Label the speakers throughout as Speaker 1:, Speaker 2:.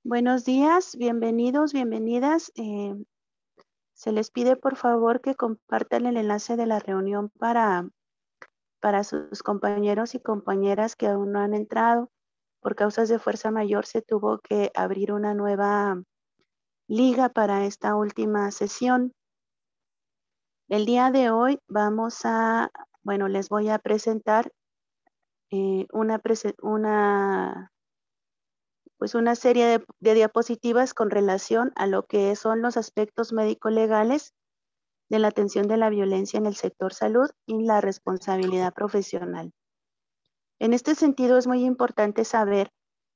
Speaker 1: Buenos días, bienvenidos, bienvenidas. Se les pide por favor que compartan el enlace de la reunión para sus compañeros y compañeras que aún no han entrado. Por causas de fuerza mayor se tuvo que abrir una nueva liga para esta última sesión. El día de hoy les voy a presentar una serie de diapositivas con relación a lo que son los aspectos médico-legales de la atención de la violencia en el sector salud y la responsabilidad profesional. En este sentido, es muy importante saber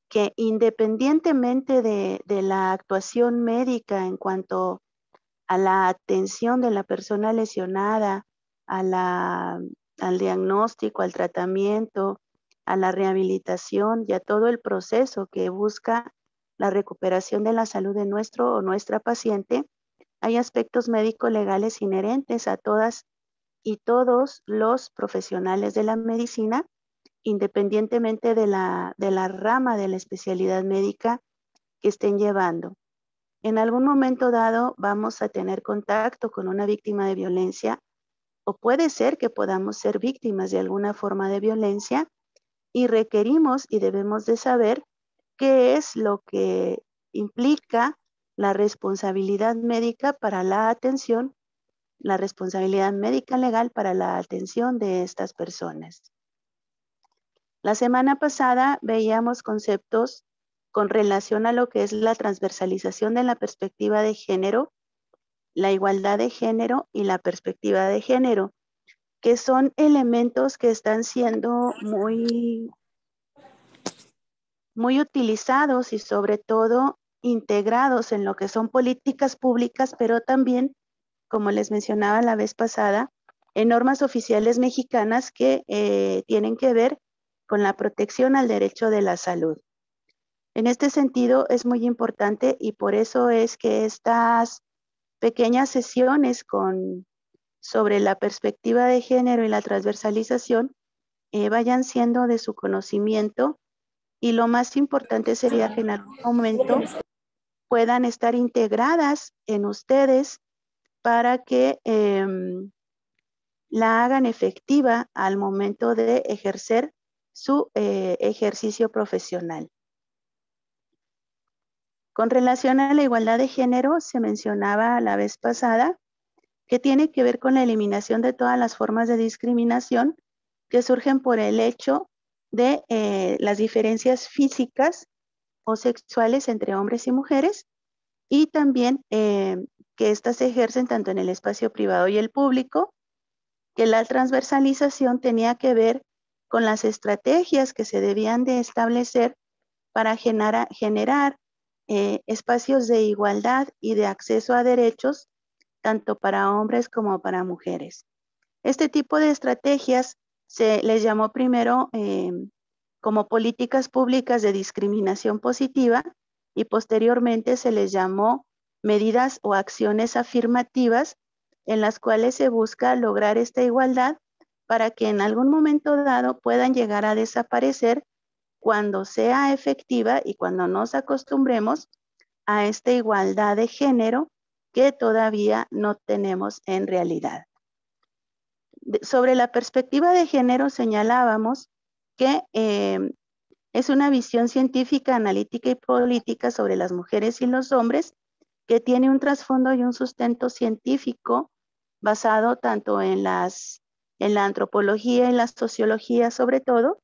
Speaker 1: que independientemente de la actuación médica en cuanto a la atención de la persona lesionada, al diagnóstico, al tratamiento, a la rehabilitación y a todo el proceso que busca la recuperación de la salud de nuestro o nuestra paciente, hay aspectos médico-legales inherentes a todas y todos los profesionales de la medicina, independientemente de la rama de la especialidad médica que estén llevando. En algún momento dado vamos a tener contacto con una víctima de violencia, o puede ser que podamos ser víctimas de alguna forma de violencia y requerimos y debemos de saber qué es lo que implica la responsabilidad médica para la atención, la responsabilidad médica legal para la atención de estas personas. La semana pasada veíamos conceptos con relación a lo que es la transversalización de la perspectiva de género, la igualdad de género y la perspectiva de género, que son elementos que están siendo muy utilizados y sobre todo integrados en lo que son políticas públicas, pero también, como les mencionaba la vez pasada, en normas oficiales mexicanas que tienen que ver con la protección al derecho de la salud. En este sentido es muy importante y por eso es que estas pequeñas sesiones sobre la perspectiva de género y la transversalización vayan siendo de su conocimiento, y lo más importante sería que en algún momento puedan estar integradas en ustedes para que la hagan efectiva al momento de ejercer su ejercicio profesional. Con relación a la igualdad de género, se mencionaba la vez pasada que tiene que ver con la eliminación de todas las formas de discriminación que surgen por el hecho de las diferencias físicas o sexuales entre hombres y mujeres, y también que éstas se ejercen tanto en el espacio privado y el público, que la transversalización tenía que ver con las estrategias que se debían de establecer para generar espacios de igualdad y de acceso a derechos tanto para hombres como para mujeres. Este tipo de estrategias se les llamó primero como políticas públicas de discriminación positiva y posteriormente se les llamó medidas o acciones afirmativas en las cuales se busca lograr esta igualdad para que en algún momento dado puedan llegar a desaparecer cuando sea efectiva y cuando nos acostumbremos a esta igualdad de género que todavía no tenemos en realidad. Sobre la perspectiva de género señalábamos que es una visión científica, analítica y política sobre las mujeres y los hombres que tiene un trasfondo y un sustento científico basado tanto en la antropología y la sociología sobre todo,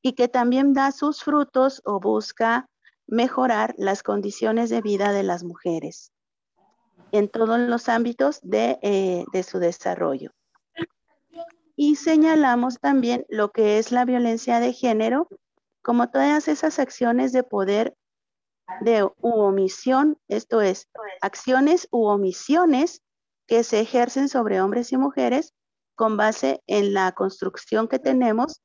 Speaker 1: y que también da sus frutos o busca mejorar las condiciones de vida de las mujeres en todos los ámbitos de su desarrollo. Y señalamos también lo que es la violencia de género, como todas esas acciones de poder u omisión, esto es, acciones u omisiones que se ejercen sobre hombres y mujeres con base en la construcción que tenemos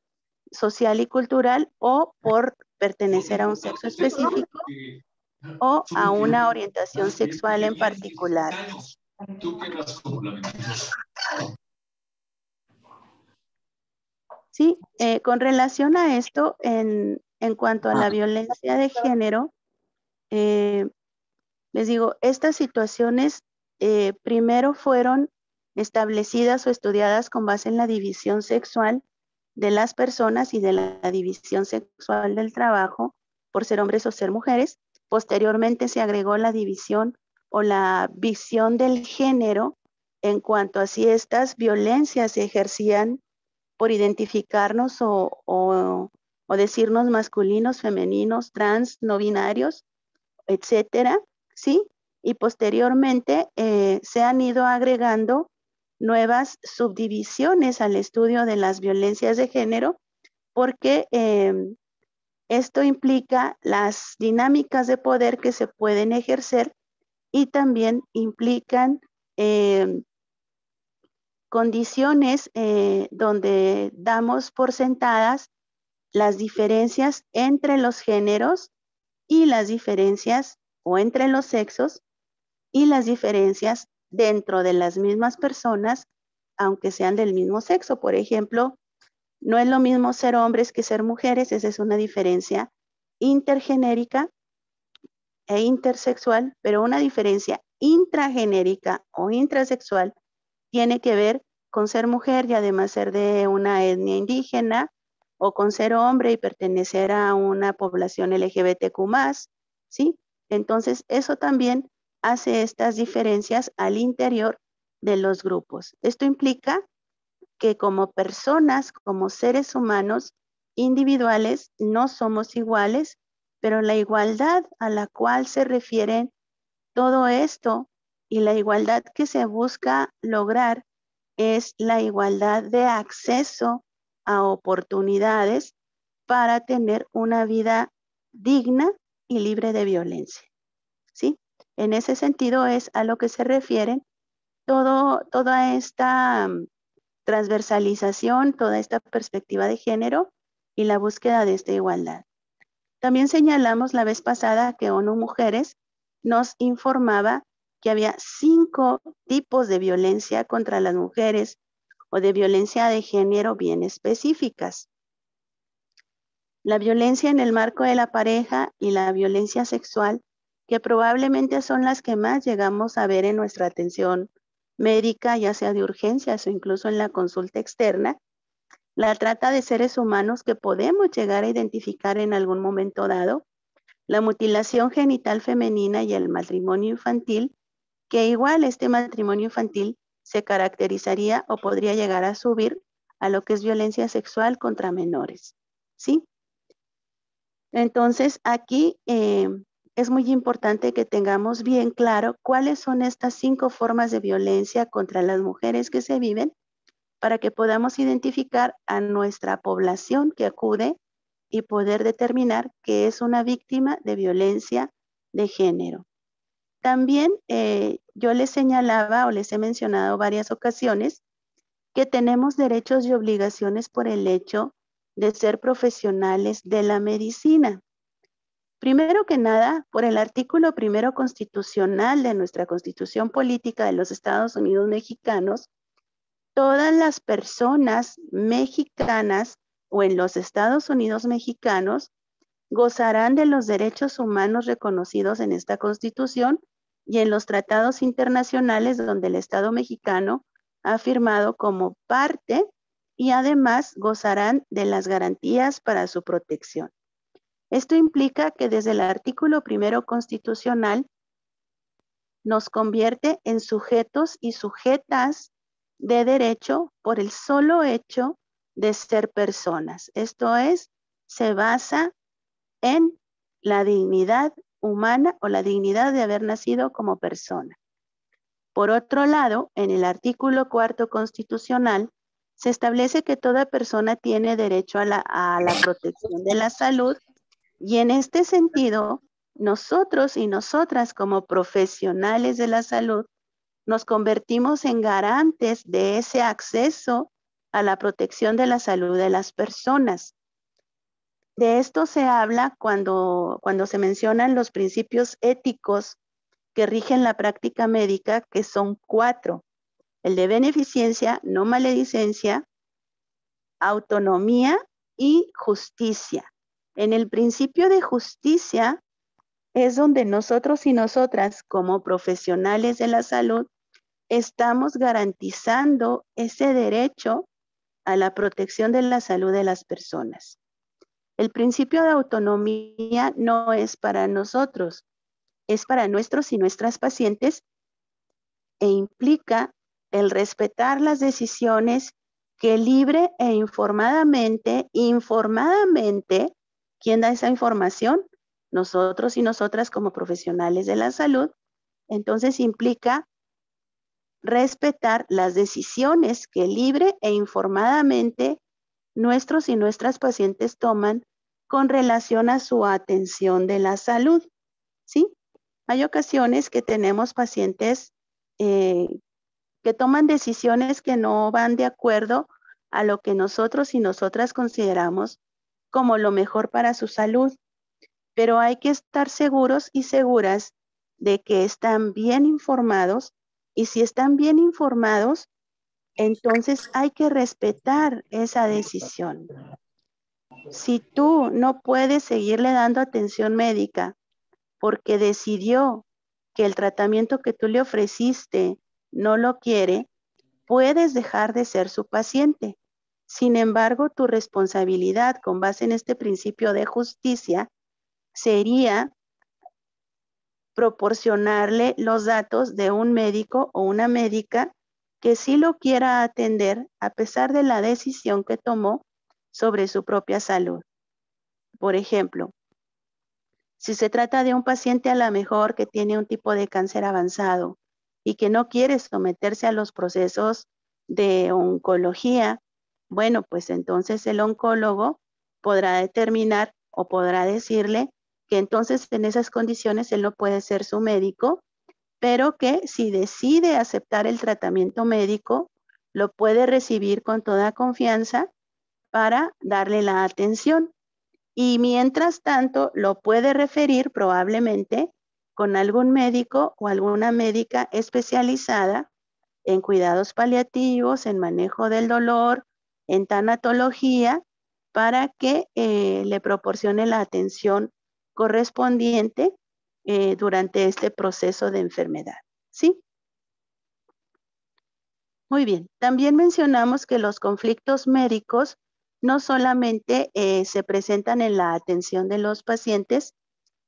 Speaker 1: social y cultural, o por pertenecer a un sexo específico o a una orientación sexual en particular. Sí, con relación a esto, en cuanto a la violencia de género, les digo, estas situaciones primero fueron establecidas o estudiadas con base en la división sexual de las personas y de la división sexual del trabajo por ser hombres o ser mujeres. Posteriormente se agregó la división o la visión del género en cuanto a si estas violencias se ejercían por identificarnos o decirnos masculinos, femeninos, trans, no binarios, etcétera, ¿sí? Y posteriormente se han ido agregando nuevas subdivisiones al estudio de las violencias de género porque esto implica las dinámicas de poder que se pueden ejercer y también implican condiciones donde damos por sentadas las diferencias entre los géneros y las diferencias o entre los sexos y las diferencias dentro de las mismas personas, aunque sean del mismo sexo. Por ejemplo, no es lo mismo ser hombres que ser mujeres, esa es una diferencia intergenérica e intersexual, pero una diferencia intragenérica o intrasexual tiene que ver con ser mujer y además ser de una etnia indígena, o con ser hombre y pertenecer a una población LGBTQ+, ¿sí? Entonces, eso también hace estas diferencias al interior de los grupos. Esto implica que como personas, como seres humanos individuales, no somos iguales, pero la igualdad a la cual se refieren todo esto y la igualdad que se busca lograr es la igualdad de acceso a oportunidades para tener una vida digna y libre de violencia, ¿sí? En ese sentido es a lo que se refieren toda esta transversalización, toda esta perspectiva de género y la búsqueda de esta igualdad. También señalamos la vez pasada que ONU Mujeres nos informaba que había 5 tipos de violencia contra las mujeres o de violencia de género bien específicas. La violencia en el marco de la pareja y la violencia sexual, que probablemente son las que más llegamos a ver en nuestra atención médica, ya sea de urgencias o incluso en la consulta externa. La trata de seres humanos que podemos llegar a identificar en algún momento dado, la mutilación genital femenina y el matrimonio infantil, que igual este matrimonio infantil se caracterizaría o podría llegar a subir a lo que es violencia sexual contra menores, ¿sí? Entonces, aquí es muy importante que tengamos bien claro cuáles son estas 5 formas de violencia contra las mujeres que se viven para que podamos identificar a nuestra población que acude y poder determinar que es una víctima de violencia de género. También yo les señalaba o les he mencionado varias ocasiones que tenemos derechos y obligaciones por el hecho de ser profesionales de la medicina. Primero que nada, por el artículo primero constitucional de nuestra Constitución Política de los Estados Unidos Mexicanos, todas las personas mexicanas o en los Estados Unidos mexicanos gozarán de los derechos humanos reconocidos en esta Constitución y en los tratados internacionales donde el Estado mexicano ha firmado como parte y además gozarán de las garantías para su protección. Esto implica que desde el artículo primero constitucional nos convierte en sujetos y sujetas de derecho por el solo hecho de ser personas. Esto es, se basa en la dignidad humana o la dignidad de haber nacido como persona. Por otro lado, en el artículo 4 constitucional, se establece que toda persona tiene derecho a la protección de la salud y en este sentido, nosotros y nosotras como profesionales de la salud nos convertimos en garantes de ese acceso a la protección de la salud de las personas. De esto se habla cuando se mencionan los principios éticos que rigen la práctica médica, que son 4. El de beneficencia, no maledicencia, autonomía y justicia. En el principio de justicia es donde nosotros y nosotras como profesionales de la salud estamos garantizando ese derecho a la protección de la salud de las personas. El principio de autonomía no es para nosotros, es para nuestros y nuestras pacientes e implica el respetar las decisiones que libre e informadamente, ¿quién da esa información? Nosotros y nosotras como profesionales de la salud. Entonces implica respetar las decisiones que libre e informadamente nuestros y nuestras pacientes toman con relación a su atención de la salud, ¿sí? Hay ocasiones que tenemos pacientes que toman decisiones que no van de acuerdo a lo que nosotros y nosotras consideramos como lo mejor para su salud, pero hay que estar seguros y seguras de que están bien informados, y si están bien informados, entonces hay que respetar esa decisión. Si tú no puedes seguirle dando atención médica porque decidió que el tratamiento que tú le ofreciste no lo quiere, puedes dejar de ser su paciente. Sin embargo, tu responsabilidad con base en este principio de justicia sería proporcionarle los datos de un médico o una médica que sí lo quiera atender a pesar de la decisión que tomó sobre su propia salud. Por ejemplo, si se trata de un paciente a lo mejor que tiene un tipo de cáncer avanzado y que no quiere someterse a los procesos de oncología, bueno, pues entonces el oncólogo podrá determinar o podrá decirle que entonces en esas condiciones él no puede ser su médico, pero que si decide aceptar el tratamiento médico, lo puede recibir con toda confianza para darle la atención. Y mientras tanto, lo puede referir probablemente con algún médico o alguna médica especializada en cuidados paliativos, en manejo del dolor, en tanatología, para que le proporcione la atención correspondiente durante este proceso de enfermedad. ¿Sí? Muy bien. También mencionamos que los conflictos médicos no solamente se presentan en la atención de los pacientes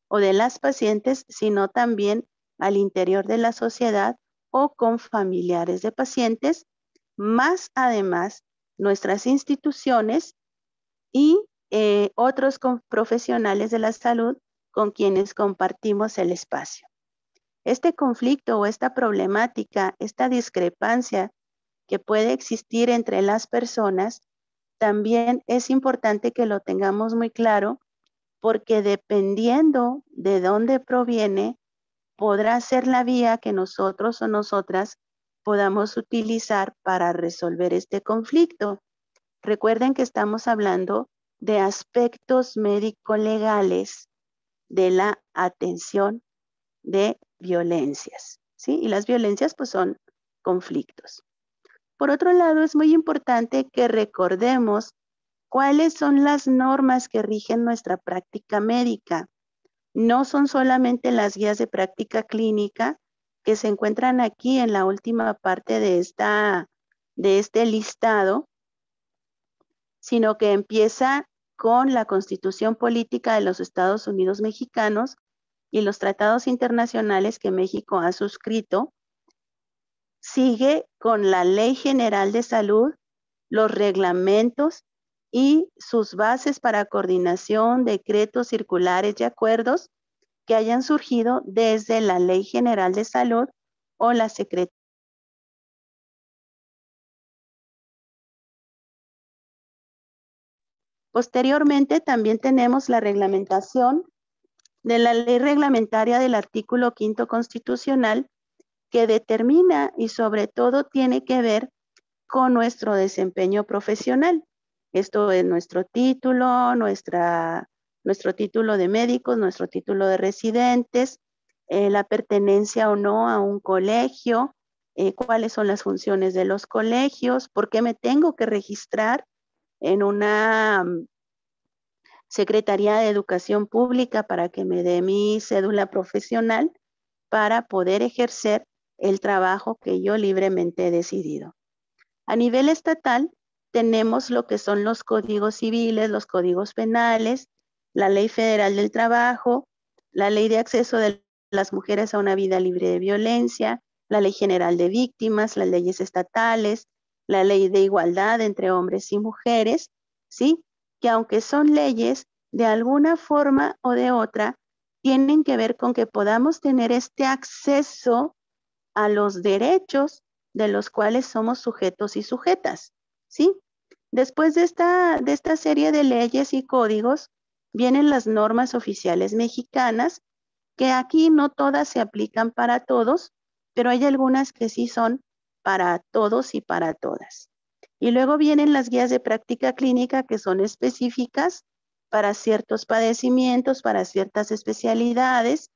Speaker 1: o de las pacientes, sino también al interior de la sociedad o con familiares de pacientes, más además nuestras instituciones y otros profesionales de la salud con quienes compartimos el espacio. Este conflicto o esta problemática, esta discrepancia que puede existir entre las personas, también es importante que lo tengamos muy claro, porque dependiendo de dónde proviene, podrá ser la vía que nosotros o nosotras podamos utilizar para resolver este conflicto. Recuerden que estamos hablando de aspectos médico-legales de la atención de violencias, ¿sí? Y las violencias pues son conflictos. Por otro lado, es muy importante que recordemos cuáles son las normas que rigen nuestra práctica médica. No son solamente las guías de práctica clínica que se encuentran aquí en la última parte de este listado, sino que empieza con la Constitución Política de los Estados Unidos Mexicanos y los tratados internacionales que México ha suscrito. Sigue con la Ley General de Salud, los reglamentos y sus bases para coordinación, decretos, circulares y acuerdos que hayan surgido desde la Ley General de Salud o la Secretaría. Posteriormente, también tenemos la reglamentación de la ley reglamentaria del artículo 5º constitucional, que determina y sobre todo tiene que ver con nuestro desempeño profesional. Esto es nuestro título, nuestro título de médicos, nuestro título de residentes, la pertenencia o no a un colegio, cuáles son las funciones de los colegios, por qué me tengo que registrar en Secretaría de Educación Pública para que me dé mi cédula profesional para poder ejercer el trabajo que yo libremente he decidido. A nivel estatal, tenemos lo que son los códigos civiles, los códigos penales, la Ley Federal del Trabajo, la Ley de Acceso de las Mujeres a una Vida Libre de Violencia, la Ley General de Víctimas, las leyes estatales, la Ley de Igualdad entre hombres y mujeres, ¿sí? Que aunque son leyes, de alguna forma o de otra, tienen que ver con que podamos tener este acceso a los derechos de los cuales somos sujetos y sujetas, ¿sí? Después de esta serie de leyes y códigos, vienen las normas oficiales mexicanas, que aquí no todas se aplican para todos, pero hay algunas que sí son para todos y para todas. Y luego vienen las guías de práctica clínica, que son específicas para ciertos padecimientos, para ciertas especialidades,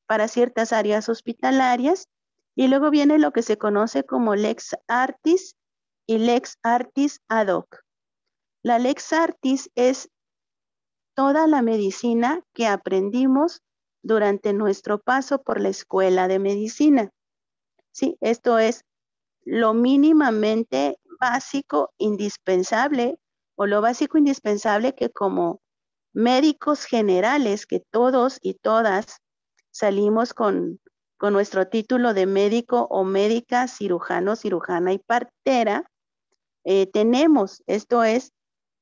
Speaker 1: para ciertas áreas hospitalarias. Y luego viene lo que se conoce como Lex Artis y Lex Artis ad hoc. La Lex Artis es toda la medicina que aprendimos durante nuestro paso por la escuela de medicina. Sí, esto es lo mínimamente básico, indispensable, o lo básico indispensable que como médicos generales, que todos y todas salimos con nuestro título de médico o médica, cirujano, cirujana y partera, tenemos, esto es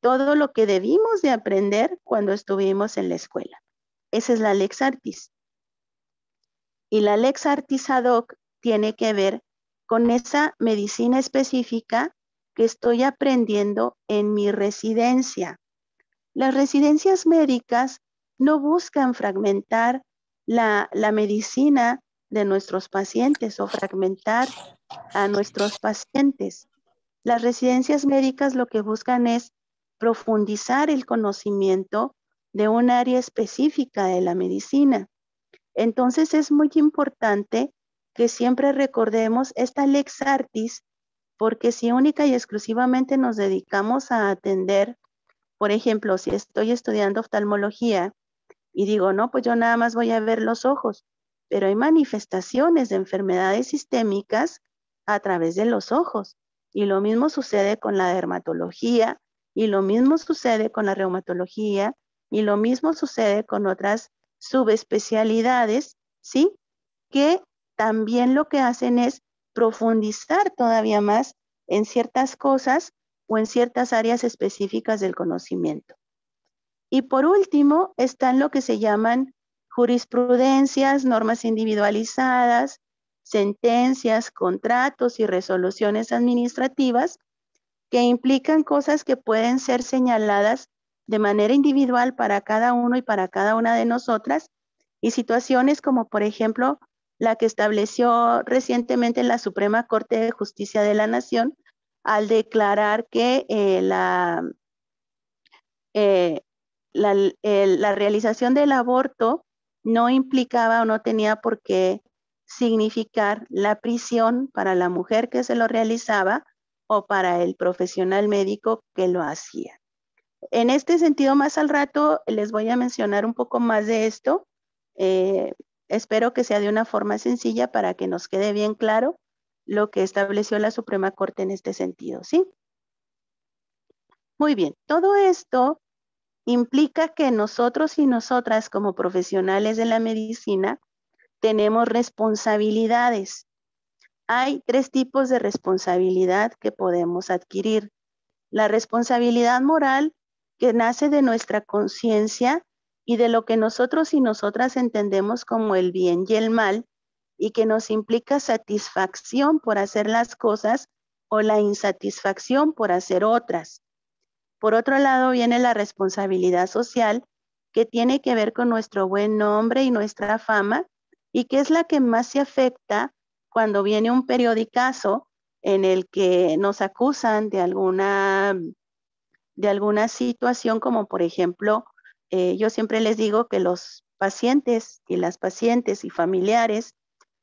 Speaker 1: todo lo que debimos de aprender cuando estuvimos en la escuela. Esa es la Lex Artis. Y la Lex Artis ad hoc tiene que ver con esa medicina específica que estoy aprendiendo en mi residencia. Las residencias médicas no buscan fragmentar la medicina de nuestros pacientes o fragmentar a nuestros pacientes. Las residencias médicas lo que buscan es profundizar el conocimiento de un área específica de la medicina. Entonces es muy importante que siempre recordemos esta Lex Artis, porque si única y exclusivamente nos dedicamos a atender, por ejemplo, si estoy estudiando oftalmología y digo, no, pues yo nada más voy a ver los ojos, pero hay manifestaciones de enfermedades sistémicas a través de los ojos. Y lo mismo sucede con la dermatología, y lo mismo sucede con la reumatología, y lo mismo sucede con otras subespecialidades, ¿sí? Que también lo que hacen es profundizar todavía más en ciertas cosas o en ciertas áreas específicas del conocimiento. Y por último, están lo que se llaman jurisprudencias, normas individualizadas, sentencias, contratos y resoluciones administrativas que implican cosas que pueden ser señaladas de manera individual para cada uno y para cada una de nosotras, y situaciones como, por ejemplo, la que estableció recientemente la Suprema Corte de Justicia de la Nación al declarar que la realización del aborto no implicaba o no tenía por qué significar la prisión para la mujer que se lo realizaba o para el profesional médico que lo hacía. En este sentido, más al rato les voy a mencionar un poco más de esto. Espero que sea de una forma sencilla para que nos quede bien claro lo que estableció la Suprema Corte en este sentido, ¿sí? Muy bien, todo esto implica que nosotros y nosotras como profesionales de la medicina tenemos responsabilidades. Hay 3 tipos de responsabilidad que podemos adquirir. La responsabilidad moral, que nace de nuestra conciencia y de lo que nosotros y nosotras entendemos como el bien y el mal, y que nos implica satisfacción por hacer las cosas o la insatisfacción por hacer otras. Por otro lado, viene la responsabilidad social, que tiene que ver con nuestro buen nombre y nuestra fama, y que es la que más se afecta cuando viene un periodicazo en el que nos acusan de alguna situación, como por ejemplo, yo siempre les digo que los pacientes y las pacientes y familiares,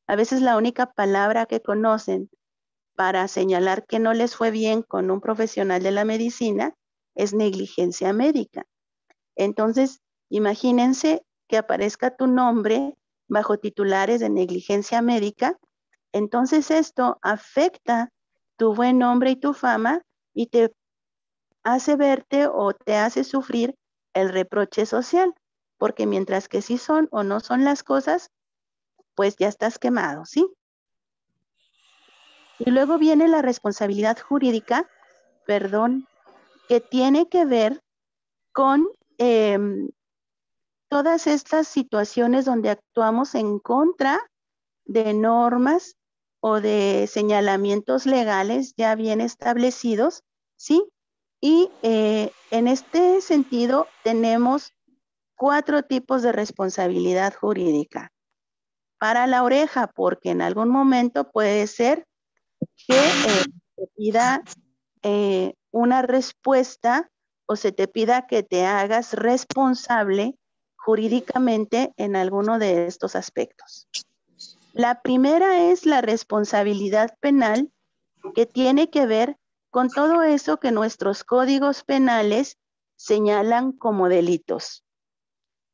Speaker 1: a veces la única palabra que conocen para señalar que no les fue bien con un profesional de la medicina es negligencia médica. Entonces, imagínense que aparezca tu nombre bajo titulares de negligencia médica. Entonces esto afecta tu buen nombre y tu fama y te hace verte o te hace sufrir el reproche social, porque mientras que sí son o no son las cosas, pues ya estás quemado, ¿sí? Y luego viene la responsabilidad jurídica, que tiene que ver con todas estas situaciones donde actuamos en contra de normas o de señalamientos legales ya bien establecidos, ¿sí? Y en este sentido tenemos 4 tipos de responsabilidad jurídica. Para la oreja, porque en algún momento puede ser que te pida una respuesta o se te pida que te hagas responsable jurídicamente en alguno de estos aspectos. La primera es la responsabilidad penal, que tiene que ver con todo eso que nuestros códigos penales señalan como delitos.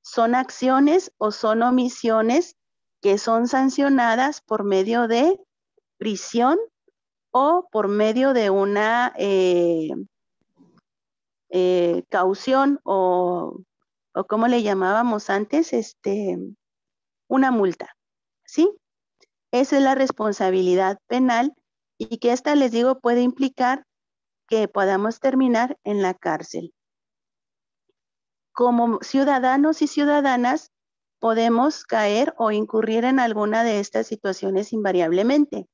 Speaker 1: Son acciones o son omisiones que son sancionadas por medio de prisión o por medio de una caución o como le llamábamos antes, una multa, ¿sí? Esa es la responsabilidad penal y que esta, les digo, puede implicar que podamos terminar en la cárcel. Como ciudadanos y ciudadanas podemos caer o incurrir en alguna de estas situaciones invariablemente,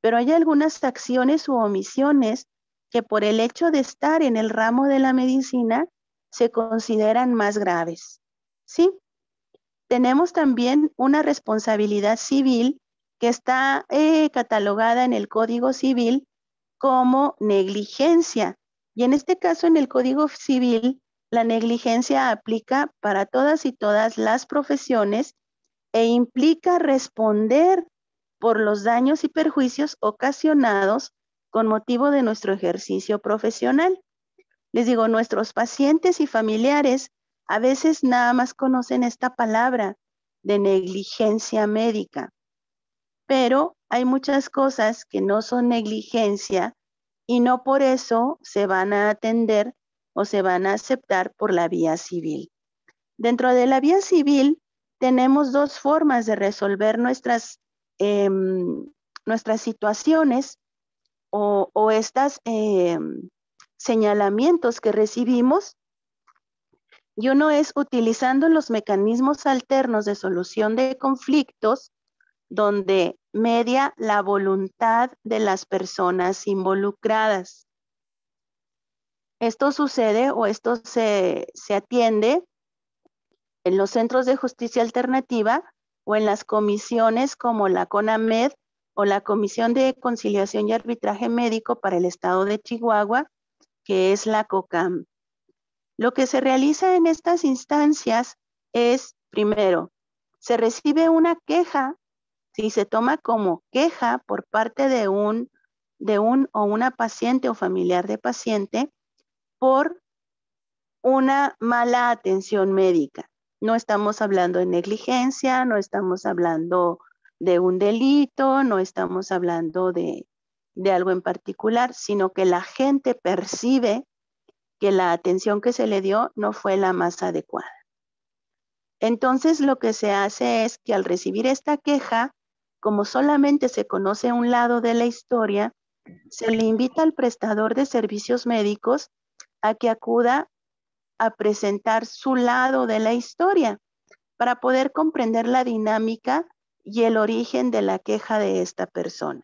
Speaker 1: pero hay algunas acciones u omisiones que por el hecho de estar en el ramo de la medicina se consideran más graves, ¿sí? Tenemos también una responsabilidad civil que está catalogada en el Código Civil como negligencia. Y en este caso, en el Código Civil, la negligencia aplica para todas y todas las profesiones e implica responder por los daños y perjuicios ocasionados con motivo de nuestro ejercicio profesional. Les digo, nuestros pacientes y familiares a veces nada más conocen esta palabra de negligencia médica, pero hay muchas cosas que no son negligencia y no por eso se van a atender o se van a aceptar por la vía civil. Dentro de la vía civil tenemos 2 formas de resolver nuestras situaciones o estas señalamientos que recibimos, y uno es utilizando los mecanismos alternos de solución de conflictos donde media la voluntad de las personas involucradas. Esto sucede o esto se atiende en los centros de justicia alternativa o en las comisiones como la CONAMED o la Comisión de Conciliación y Arbitraje Médico para el Estado de Chihuahua, que es la COCAM. Lo que se realiza en estas instancias es, primero, se recibe una queja, si se toma como queja por parte de un o una paciente o familiar de paciente por una mala atención médica. No estamos hablando de negligencia, no estamos hablando de un delito, no estamos hablando de algo en particular, sino que la gente percibe que la atención que se le dio no fue la más adecuada. Entonces, lo que se hace es que al recibir esta queja, como solamente se conoce un lado de la historia, se le invita al prestador de servicios médicos a que acuda a presentar su lado de la historia para poder comprender la dinámica y el origen de la queja de esta persona.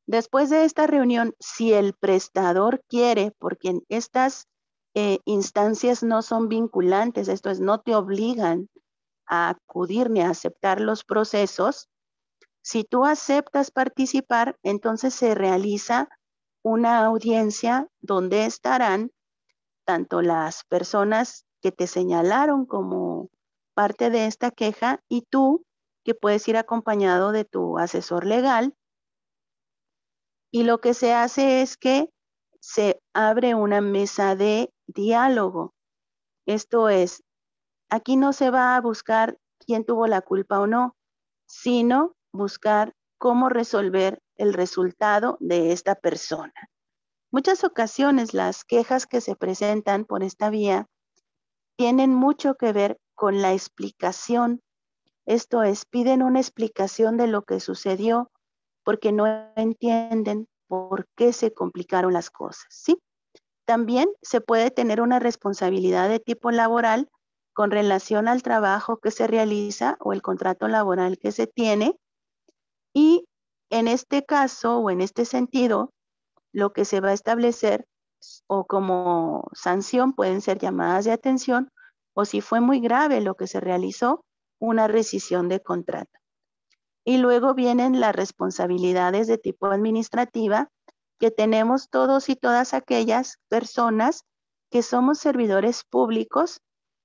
Speaker 1: Después de esta reunión, si el prestador quiere, porque estas instancias no son vinculantes, esto es, no te obligan a acudir ni a aceptar los procesos, si tú aceptas participar, entonces se realiza una audiencia donde estarán tanto las personas que te señalaron como parte de esta queja y tú, que puedes ir acompañado de tu asesor legal. Y lo que se hace es que se abre una mesa de diálogo Esto es, aquí no se va a buscar quién tuvo la culpa o no, sino buscar cómo resolver el resultado de esta persona. Muchas ocasiones las quejas que se presentan por esta vía tienen mucho que ver con la explicación. Esto es, piden una explicación de lo que sucedió porque no entienden por qué se complicaron las cosas, ¿sí? También se puede tener una responsabilidad de tipo laboral con relación al trabajo que se realiza o el contrato laboral que se tiene. Y en este caso o en este sentido, lo que se va a establecer o como sanción pueden ser llamadas de atención o si fue muy grave lo que se realizó, una rescisión de contrato. Y luego vienen las responsabilidades de tipo administrativa que tenemos todos y todas aquellas personas que somos servidores públicos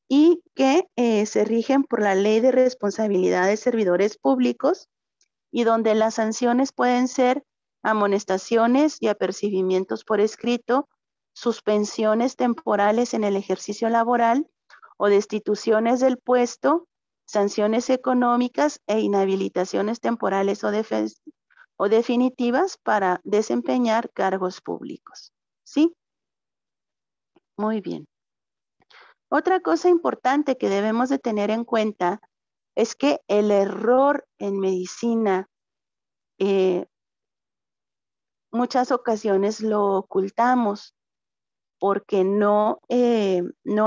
Speaker 1: y que se rigen por la Ley de Responsabilidad de Servidores Públicos y donde las sanciones pueden ser amonestaciones y apercibimientos por escrito, suspensiones temporales en el ejercicio laboral o destituciones del puesto, sanciones económicas e inhabilitaciones temporales o definitivas para desempeñar cargos públicos. ¿Sí? Muy bien. Otra cosa importante que debemos de tener en cuenta es que el error en medicina muchas ocasiones lo ocultamos porque no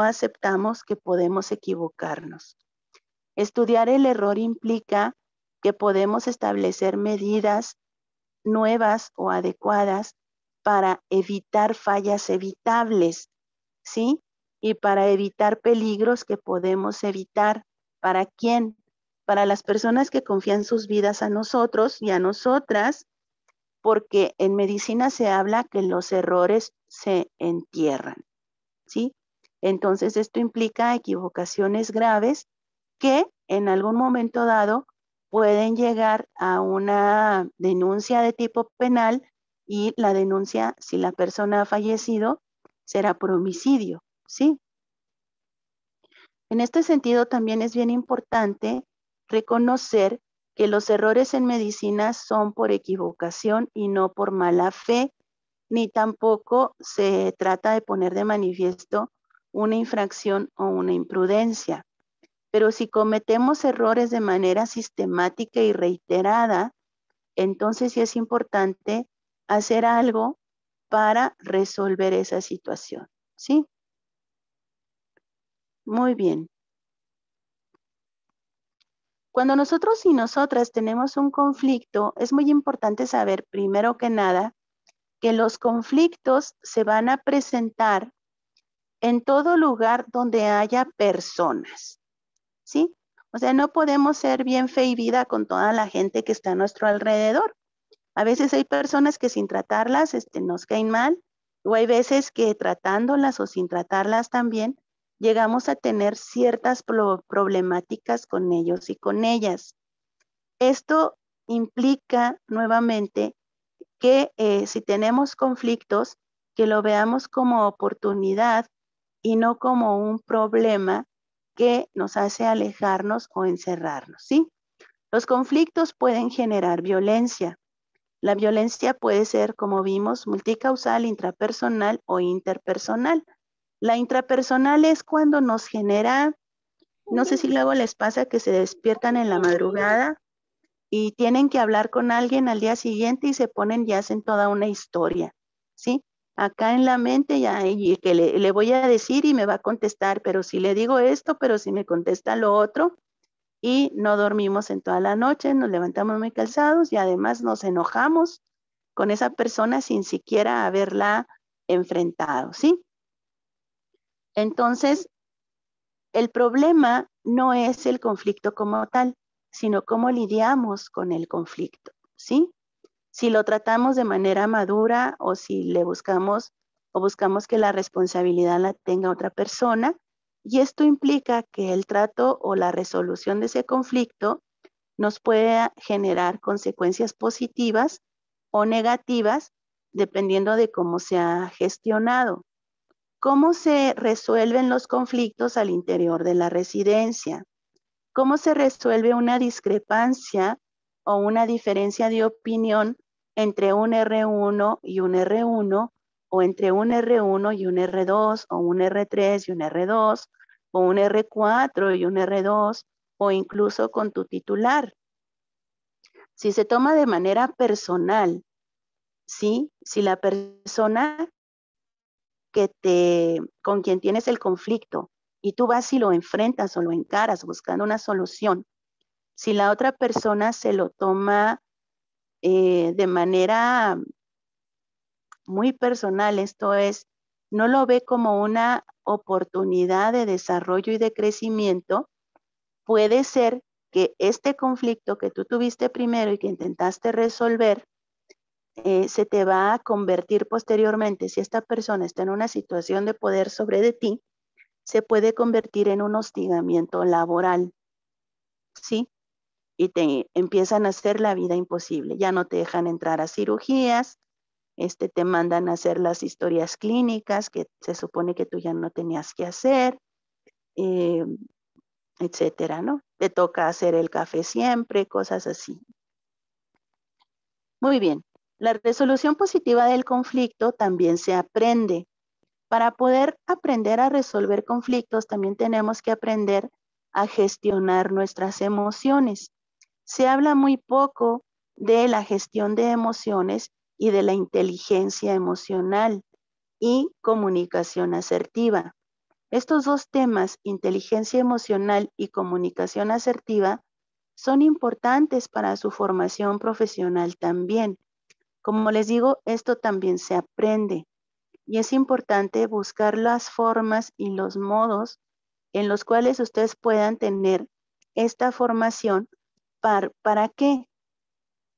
Speaker 1: aceptamos que podemos equivocarnos. Estudiar el error implica que podemos establecer medidas nuevas o adecuadas para evitar fallas evitables, ¿sí? Y para evitar peligros que podemos evitar. ¿Para quién? Para las personas que confían sus vidas a nosotros y a nosotras, porque en medicina se habla que los errores se entierran, ¿sí? Entonces esto implica equivocaciones graves que en algún momento dado pueden llegar a una denuncia de tipo penal y la denuncia, si la persona ha fallecido, será por homicidio, ¿sí? En este sentido, también es bien importante reconocer que los errores en medicina son por equivocación y no por mala fe, ni tampoco se trata de poner de manifiesto una infracción o una imprudencia. Pero si cometemos errores de manera sistemática y reiterada, entonces sí es importante hacer algo para resolver esa situación, ¿sí? Muy bien. Cuando nosotros y nosotras tenemos un conflicto, es muy importante saber, primero que nada, que los conflictos se van a presentar en todo lugar donde haya personas, ¿sí? O sea, no podemos ser bien fe y vida con toda la gente que está a nuestro alrededor. A veces hay personas que sin tratarlas nos caen mal, o hay veces que tratándolas o sin tratarlas también, llegamos a tener ciertas problemáticas con ellos y con ellas. Esto implica nuevamente que si tenemos conflictos, que lo veamos como oportunidad y no como un problema que nos hace alejarnos o encerrarnos, ¿sí? Los conflictos pueden generar violencia. La violencia puede ser, como vimos, multicausal, intrapersonal o interpersonal. La intrapersonal es cuando nos genera, no sé si luego les pasa que se despiertan en la madrugada y tienen que hablar con alguien al día siguiente y se ponen y hacen toda una historia, ¿sí? Acá en la mente ya, y que le voy a decir y me va a contestar, pero si le digo esto, pero si me contesta lo otro, y no dormimos en toda la noche, nos levantamos muy cansados y además nos enojamos con esa persona sin siquiera haberla enfrentado, ¿sí? Entonces, el problema no es el conflicto como tal, sino cómo lidiamos con el conflicto, ¿sí? Si lo tratamos de manera madura o si le buscamos que la responsabilidad la tenga otra persona, y esto implica que el trato o la resolución de ese conflicto nos puede generar consecuencias positivas o negativas dependiendo de cómo se ha gestionado. ¿Cómo se resuelven los conflictos al interior de la residencia? ¿Cómo se resuelve una discrepancia o una diferencia de opinión entre un R1 y un R1, o entre un R1 y un R2, o un R3 y un R2, o un R4 y un R2, o incluso con tu titular? Si se toma de manera personal, ¿sí? Si la persona con quien tienes el conflicto y tú vas y lo enfrentas o lo encaras buscando una solución, si la otra persona se lo toma de manera muy personal, esto es, no lo ve como una oportunidad de desarrollo y de crecimiento, puede ser que este conflicto que tú tuviste primero y que intentaste resolver, se te va a convertir posteriormente, si esta persona está en una situación de poder sobre de ti, se puede convertir en un hostigamiento laboral, ¿sí? Y te empiezan a hacer la vida imposible. Ya no te dejan entrar a cirugías, te mandan a hacer las historias clínicas que se supone que tú ya no tenías que hacer, eh, etcétera, ¿no? Te toca hacer el café siempre, cosas así. Muy bien. La resolución positiva del conflicto también se aprende. Para poder aprender a resolver conflictos, también tenemos que aprender a gestionar nuestras emociones. Se habla muy poco de la gestión de emociones y de la inteligencia emocional y comunicación asertiva. Estos dos temas, inteligencia emocional y comunicación asertiva, son importantes para su formación profesional también. Como les digo, esto también se aprende y es importante buscar las formas y los modos en los cuales ustedes puedan tener esta formación. ¿Para qué?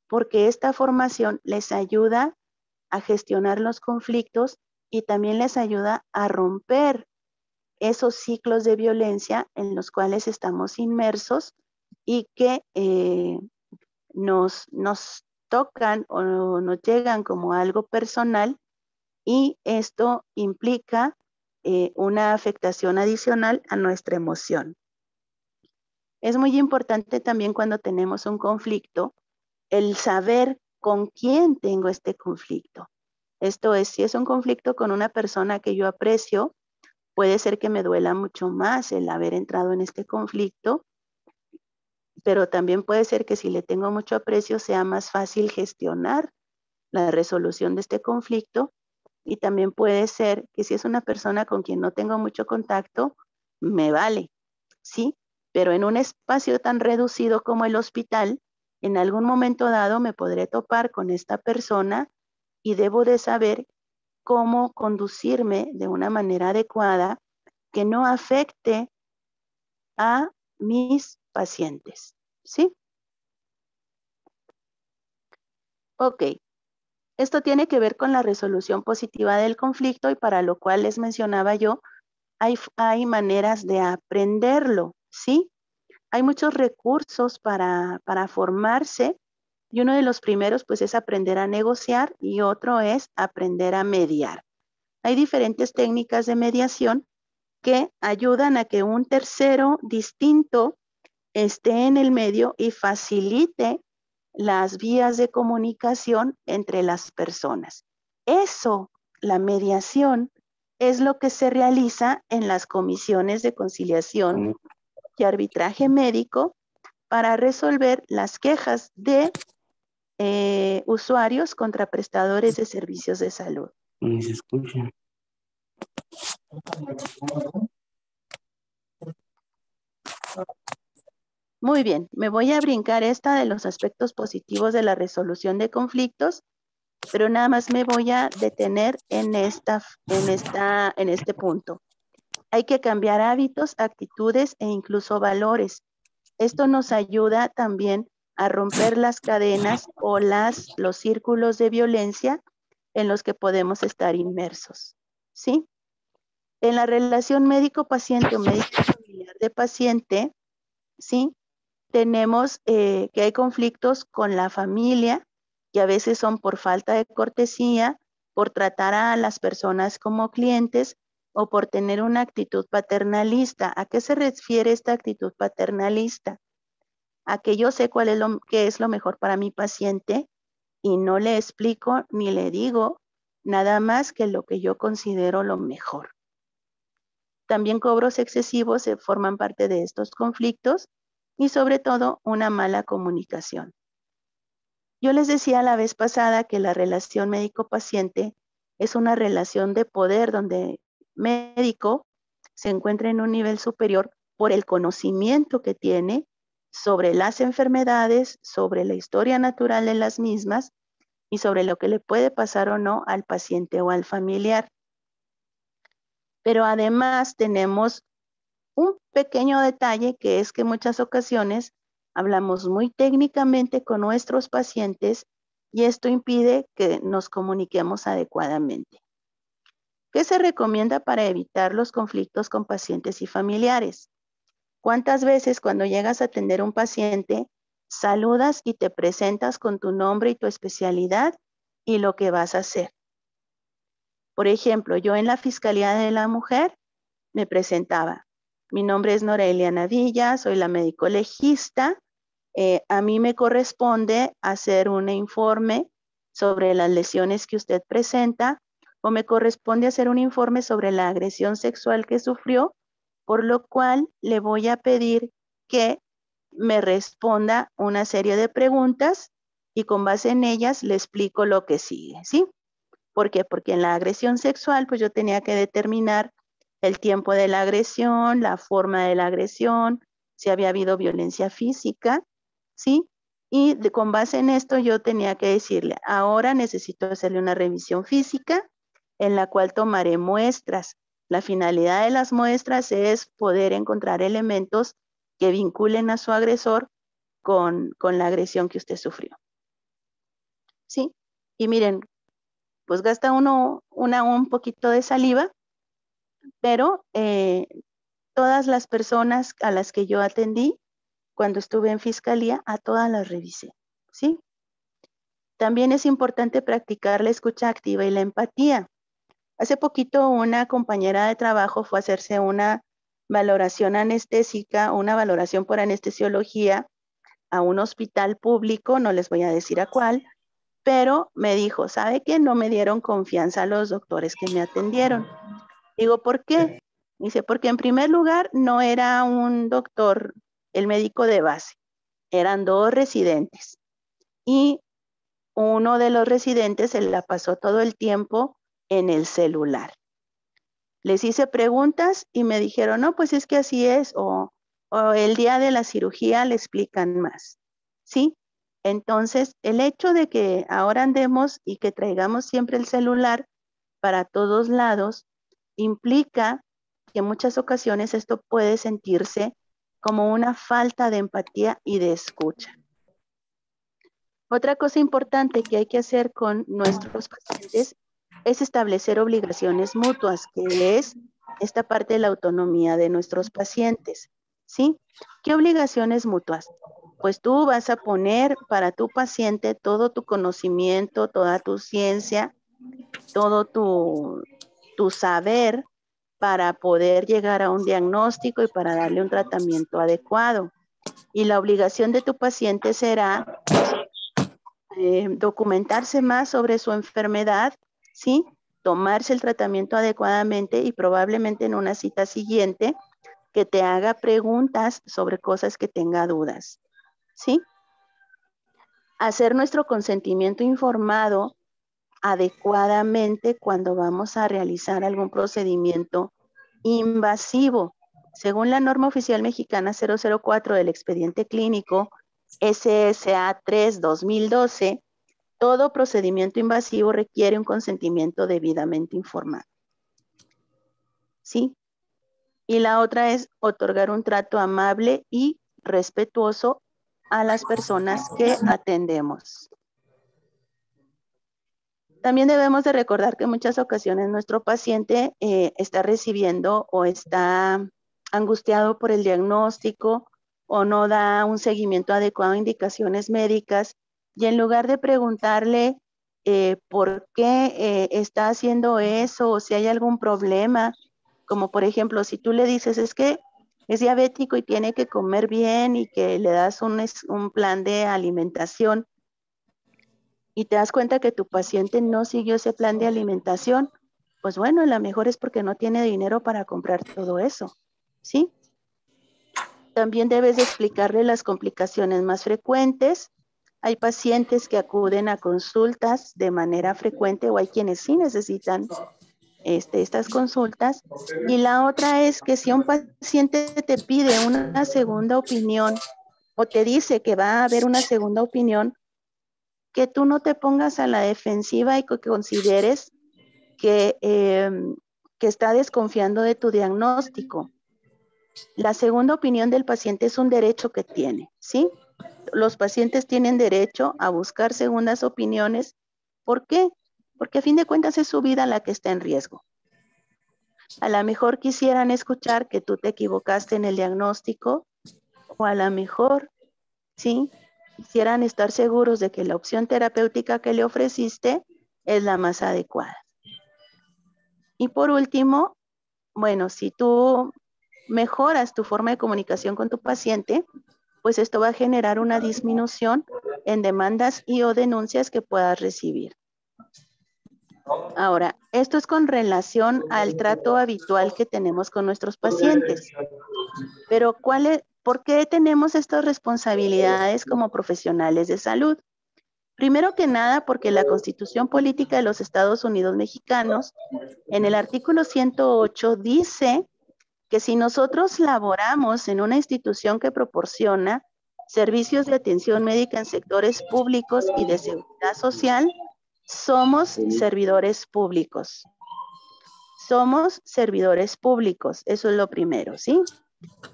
Speaker 1: Porque esta formación les ayuda a gestionar los conflictos y también les ayuda a romper esos ciclos de violencia en los cuales estamos inmersos y que nos tocan o nos llegan como algo personal, y esto implica una afectación adicional a nuestra emoción. Es muy importante también cuando tenemos un conflicto, el saber con quién tengo este conflicto. Esto es, si es un conflicto con una persona que yo aprecio, puede ser que me duela mucho más el haber entrado en este conflicto, pero también puede ser que si le tengo mucho aprecio sea más fácil gestionar la resolución de este conflicto, y también puede ser que si es una persona con quien no tengo mucho contacto, me vale, ¿sí? Pero en un espacio tan reducido como el hospital, en algún momento dado me podré topar con esta persona y debo de saber cómo conducirme de una manera adecuada que no afecte a mis pacientes, ¿sí? Ok, esto tiene que ver con la resolución positiva del conflicto y para lo cual les mencionaba yo, hay maneras de aprenderlo, ¿sí? Hay muchos recursos para formarse y uno de los primeros pues es aprender a negociar y otro es aprender a mediar. Hay diferentes técnicas de mediación que ayudan a que un tercero distinto esté en el medio y facilite las vías de comunicación entre las personas. Eso, la mediación, es lo que se realiza en las comisiones de conciliación y arbitraje médico para resolver las quejas de usuarios contra prestadores de servicios de salud.
Speaker 2: Ni se escucha.
Speaker 1: Muy bien, me voy a brincar esta de los aspectos positivos de la resolución de conflictos, pero nada más me voy a detener en este punto. Hay que cambiar hábitos, actitudes e incluso valores. Esto nos ayuda también a romper las cadenas o los círculos de violencia en los que podemos estar inmersos, ¿sí? En la relación médico-paciente o médico familiar de paciente, ¿sí? Tenemos que hay conflictos con la familia, que a veces son por falta de cortesía, por tratar a las personas como clientes, o por tener una actitud paternalista. ¿A qué se refiere esta actitud paternalista? A que yo sé qué es lo mejor para mi paciente y no le explico ni le digo nada más que lo que yo considero lo mejor. También cobros excesivos forman parte de estos conflictos y sobre todo una mala comunicación. Yo les decía la vez pasada que la relación médico-paciente es una relación de poder donde el médico se encuentra en un nivel superior por el conocimiento que tiene sobre las enfermedades, sobre la historia natural de las mismas y sobre lo que le puede pasar o no al paciente o al familiar. Pero además tenemos un pequeño detalle que es que en muchas ocasiones hablamos muy técnicamente con nuestros pacientes y esto impide que nos comuniquemos adecuadamente. ¿Qué se recomienda para evitar los conflictos con pacientes y familiares? ¿Cuántas veces cuando llegas a atender a un paciente saludas y te presentas con tu nombre y tu especialidad y lo que vas a hacer? Por ejemplo, yo en la Fiscalía de la Mujer me presentaba. Mi nombre es Norelia Navilla, soy la médico legista. A mí me corresponde hacer un informe sobre las lesiones que usted presenta o me corresponde hacer un informe sobre la agresión sexual que sufrió, por lo cual le voy a pedir que me responda una serie de preguntas y con base en ellas le explico lo que sigue, ¿sí? ¿Por qué? Porque en la agresión sexual, pues yo tenía que determinar el tiempo de la agresión, la forma de la agresión, si había habido violencia física, ¿sí? Y con base en esto yo tenía que decirle, ahora necesito hacerle una revisión física en la cual tomaré muestras. La finalidad de las muestras es poder encontrar elementos que vinculen a su agresor con la agresión que usted sufrió. ¿Sí? Y miren, pues gasta uno un poquito de saliva, pero todas las personas a las que yo atendí cuando estuve en fiscalía, a todas las revisé, ¿sí? También es importante practicar la escucha activa y la empatía. Hace poquito una compañera de trabajo fue a hacerse una valoración anestésica, una valoración por anestesiología a un hospital público, no les voy a decir a cuál, pero me dijo, ¿sabe qué? No me dieron confianza a los doctores que me atendieron. Digo, ¿por qué? Dice, porque en primer lugar no era un doctor, el médico de base, eran 2 residentes y uno de los residentes se la pasó todo el tiempo en el celular. Les hice preguntas y me dijeron, no, pues es que así es, o el día de la cirugía le explican más, ¿sí? Entonces, el hecho de que ahora andemos y que traigamos siempre el celular para todos lados, implica que en muchas ocasiones esto puede sentirse como una falta de empatía y de escucha. Otra cosa importante que hay que hacer con nuestros pacientes es establecer obligaciones mutuas, que es esta parte de la autonomía de nuestros pacientes, ¿sí? ¿Qué obligaciones mutuas? Pues tú vas a poner para tu paciente todo tu conocimiento, toda tu ciencia, todo tu saber para poder llegar a un diagnóstico y para darle un tratamiento adecuado. Y la obligación de tu paciente será documentarse más sobre su enfermedad, ¿sí? Tomarse el tratamiento adecuadamente y probablemente en una cita siguiente que te haga preguntas sobre cosas que tenga dudas, ¿sí? Hacer nuestro consentimiento informado adecuadamente cuando vamos a realizar algún procedimiento invasivo. Según la norma oficial mexicana 004 del expediente clínico SSA 3-2012, todo procedimiento invasivo requiere un consentimiento debidamente informado. ¿Sí? Y la otra es otorgar un trato amable y respetuoso a las personas que atendemos. También debemos de recordar que en muchas ocasiones nuestro paciente está recibiendo o está angustiado por el diagnóstico o no da un seguimiento adecuado a indicaciones médicas y en lugar de preguntarle por qué está haciendo eso o si hay algún problema, Como por ejemplo, si tú le dices, es que es diabético y tiene que comer bien y que le das un plan de alimentación y te das cuenta que tu paciente no siguió ese plan de alimentación, pues bueno, a lo mejor es porque no tiene dinero para comprar todo eso, ¿sí? También debes de explicarle las complicaciones más frecuentes. Hay pacientes que acuden a consultas de manera frecuente o hay quienes sí necesitan estas consultas. Y la otra es que si un paciente te pide una segunda opinión o te dice que va a haber una segunda opinión, que tú no te pongas a la defensiva y que consideres que está desconfiando de tu diagnóstico. La segunda opinión del paciente es un derecho que tiene, ¿sí? Los pacientes tienen derecho a buscar segundas opiniones. ¿Por qué? Porque a fin de cuentas es su vida la que está en riesgo. A lo mejor quisieran escuchar que tú te equivocaste en el diagnóstico o a lo mejor, ¿sí? Quisieran estar seguros de que la opción terapéutica que le ofreciste es la más adecuada. Y por último, bueno, si tú mejoras tu forma de comunicación con tu paciente, pues esto va a generar una disminución en demandas y o denuncias que puedas recibir. Ahora, esto es con relación al trato habitual que tenemos con nuestros pacientes. Pero ¿por qué tenemos estas responsabilidades como profesionales de salud? Primero que nada, porque la Constitución Política de los Estados Unidos Mexicanos, en el artículo 108, dice que si nosotros laboramos en una institución que proporciona servicios de atención médica en sectores públicos y de seguridad social, somos servidores públicos. Somos servidores públicos, eso es lo primero, ¿sí?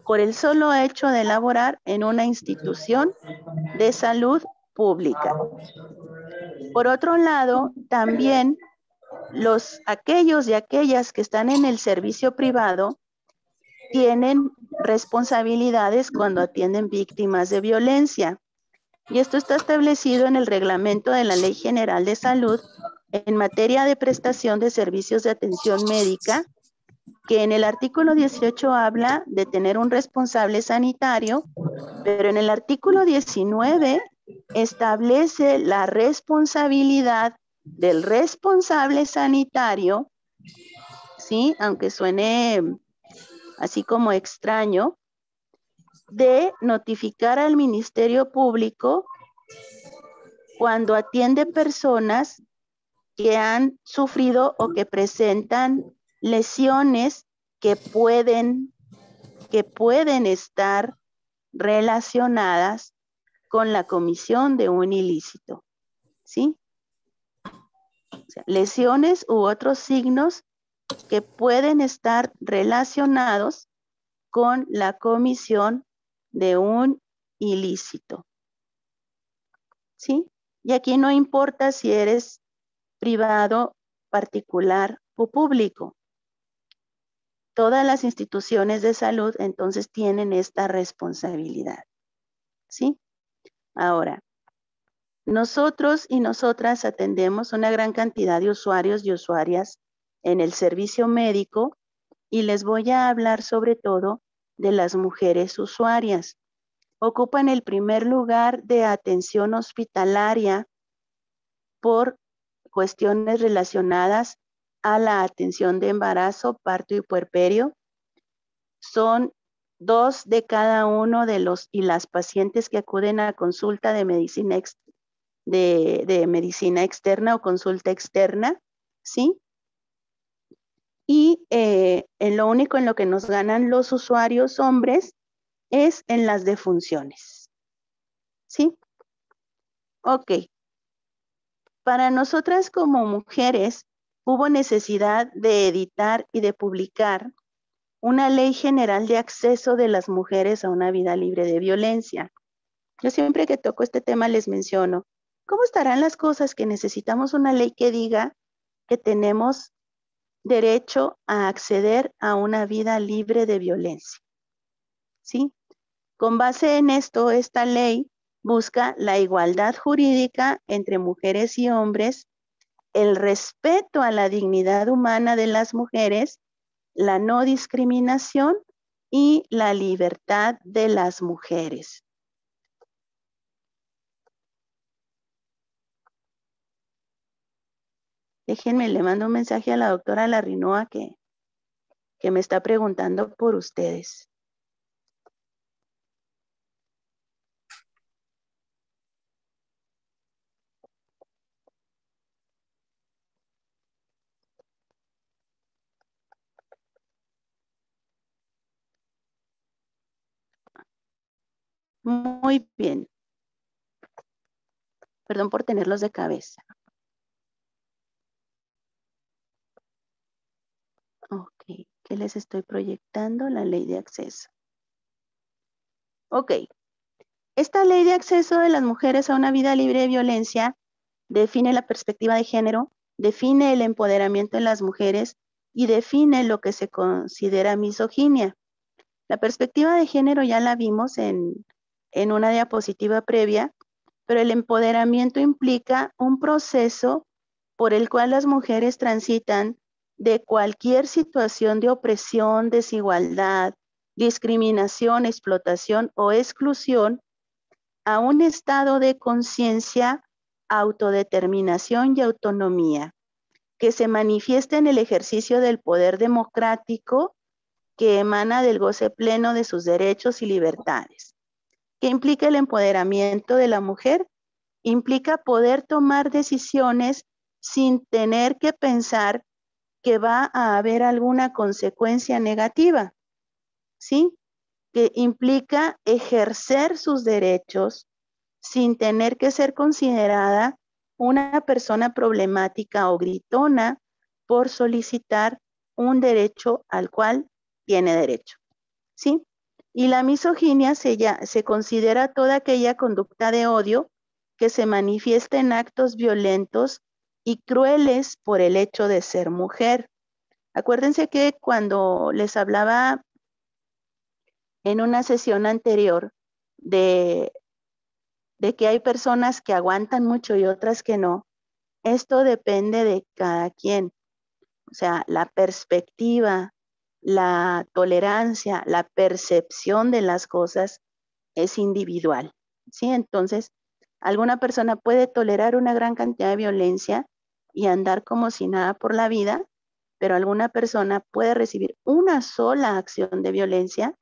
Speaker 1: Por el solo hecho de laborar en una institución de salud pública. Por otro lado, también aquellos y aquellas que están en el servicio privado tienen responsabilidades cuando atienden víctimas de violencia. Y esto está establecido en el reglamento de la Ley General de Salud en materia de prestación de servicios de atención médica, que en el artículo 18 habla de tener un responsable sanitario, pero en el artículo 19 establece la responsabilidad del responsable sanitario, ¿sí? Aunque suene así como extraño, de notificar al Ministerio Público cuando atiende personas que han sufrido o que presentan lesiones que pueden estar relacionadas con la comisión de un ilícito, ¿sí? O sea, lesiones u otros signos que pueden estar relacionados con la comisión de un ilícito, ¿sí? Y aquí no importa si eres privado, particular o público. Todas las instituciones de salud entonces tienen esta responsabilidad, ¿sí? Ahora, nosotros y nosotras atendemos una gran cantidad de usuarios y usuarias en el servicio médico y les voy a hablar sobre todo de las mujeres usuarias. Ocupan el primer lugar de atención hospitalaria por cuestiones relacionadas a la atención de embarazo, parto y puerperio. Son 2 de cada uno de los y las pacientes que acuden a consulta de medicina externa o consulta externa, ¿sí? Y en lo único en lo que nos ganan los usuarios hombres es en las defunciones, ¿sí? Ok. Para nosotras como mujeres hubo necesidad de editar y de publicar una ley general de acceso de las mujeres a una vida libre de violencia. Yo siempre que toco este tema les menciono, ¿cómo estarán las cosas que necesitamos una ley que diga que tenemos derecho a acceder a una vida libre de violencia? ¿Sí? Con base en esto, esta ley busca la igualdad jurídica entre mujeres y hombres, el respeto a la dignidad humana de las mujeres, la no discriminación y la libertad de las mujeres. Déjenme, le mando un mensaje a la doctora Larrinoa que me está preguntando por ustedes. Muy bien. Perdón por tenerlos de cabeza. Ok, ¿qué les estoy proyectando? La ley de acceso. Ok, esta ley de acceso de las mujeres a una vida libre de violencia define la perspectiva de género, define el empoderamiento de las mujeres y define lo que se considera misoginia. La perspectiva de género ya la vimos en una diapositiva previa, pero el empoderamiento implica un proceso por el cual las mujeres transitan de cualquier situación de opresión, desigualdad, discriminación, explotación o exclusión a un estado de conciencia, autodeterminación y autonomía, que se manifiesta en el ejercicio del poder democrático que emana del goce pleno de sus derechos y libertades. ¿Qué implica el empoderamiento de la mujer? Implica poder tomar decisiones sin tener que pensar que va a haber alguna consecuencia negativa, ¿sí? Que implica ejercer sus derechos sin tener que ser considerada una persona problemática o gritona por solicitar un derecho al cual tiene derecho, ¿sí? Y la misoginia se considera toda aquella conducta de odio que se manifiesta en actos violentos y crueles por el hecho de ser mujer. Acuérdense que cuando les hablaba en una sesión anterior de que hay personas que aguantan mucho y otras que no, esto depende de cada quien. O sea, la perspectiva, la tolerancia, la percepción de las cosas es individual, ¿sí? Entonces, alguna persona puede tolerar una gran cantidad de violencia y andar como si nada por la vida, pero alguna persona puede recibir una sola acción de violencia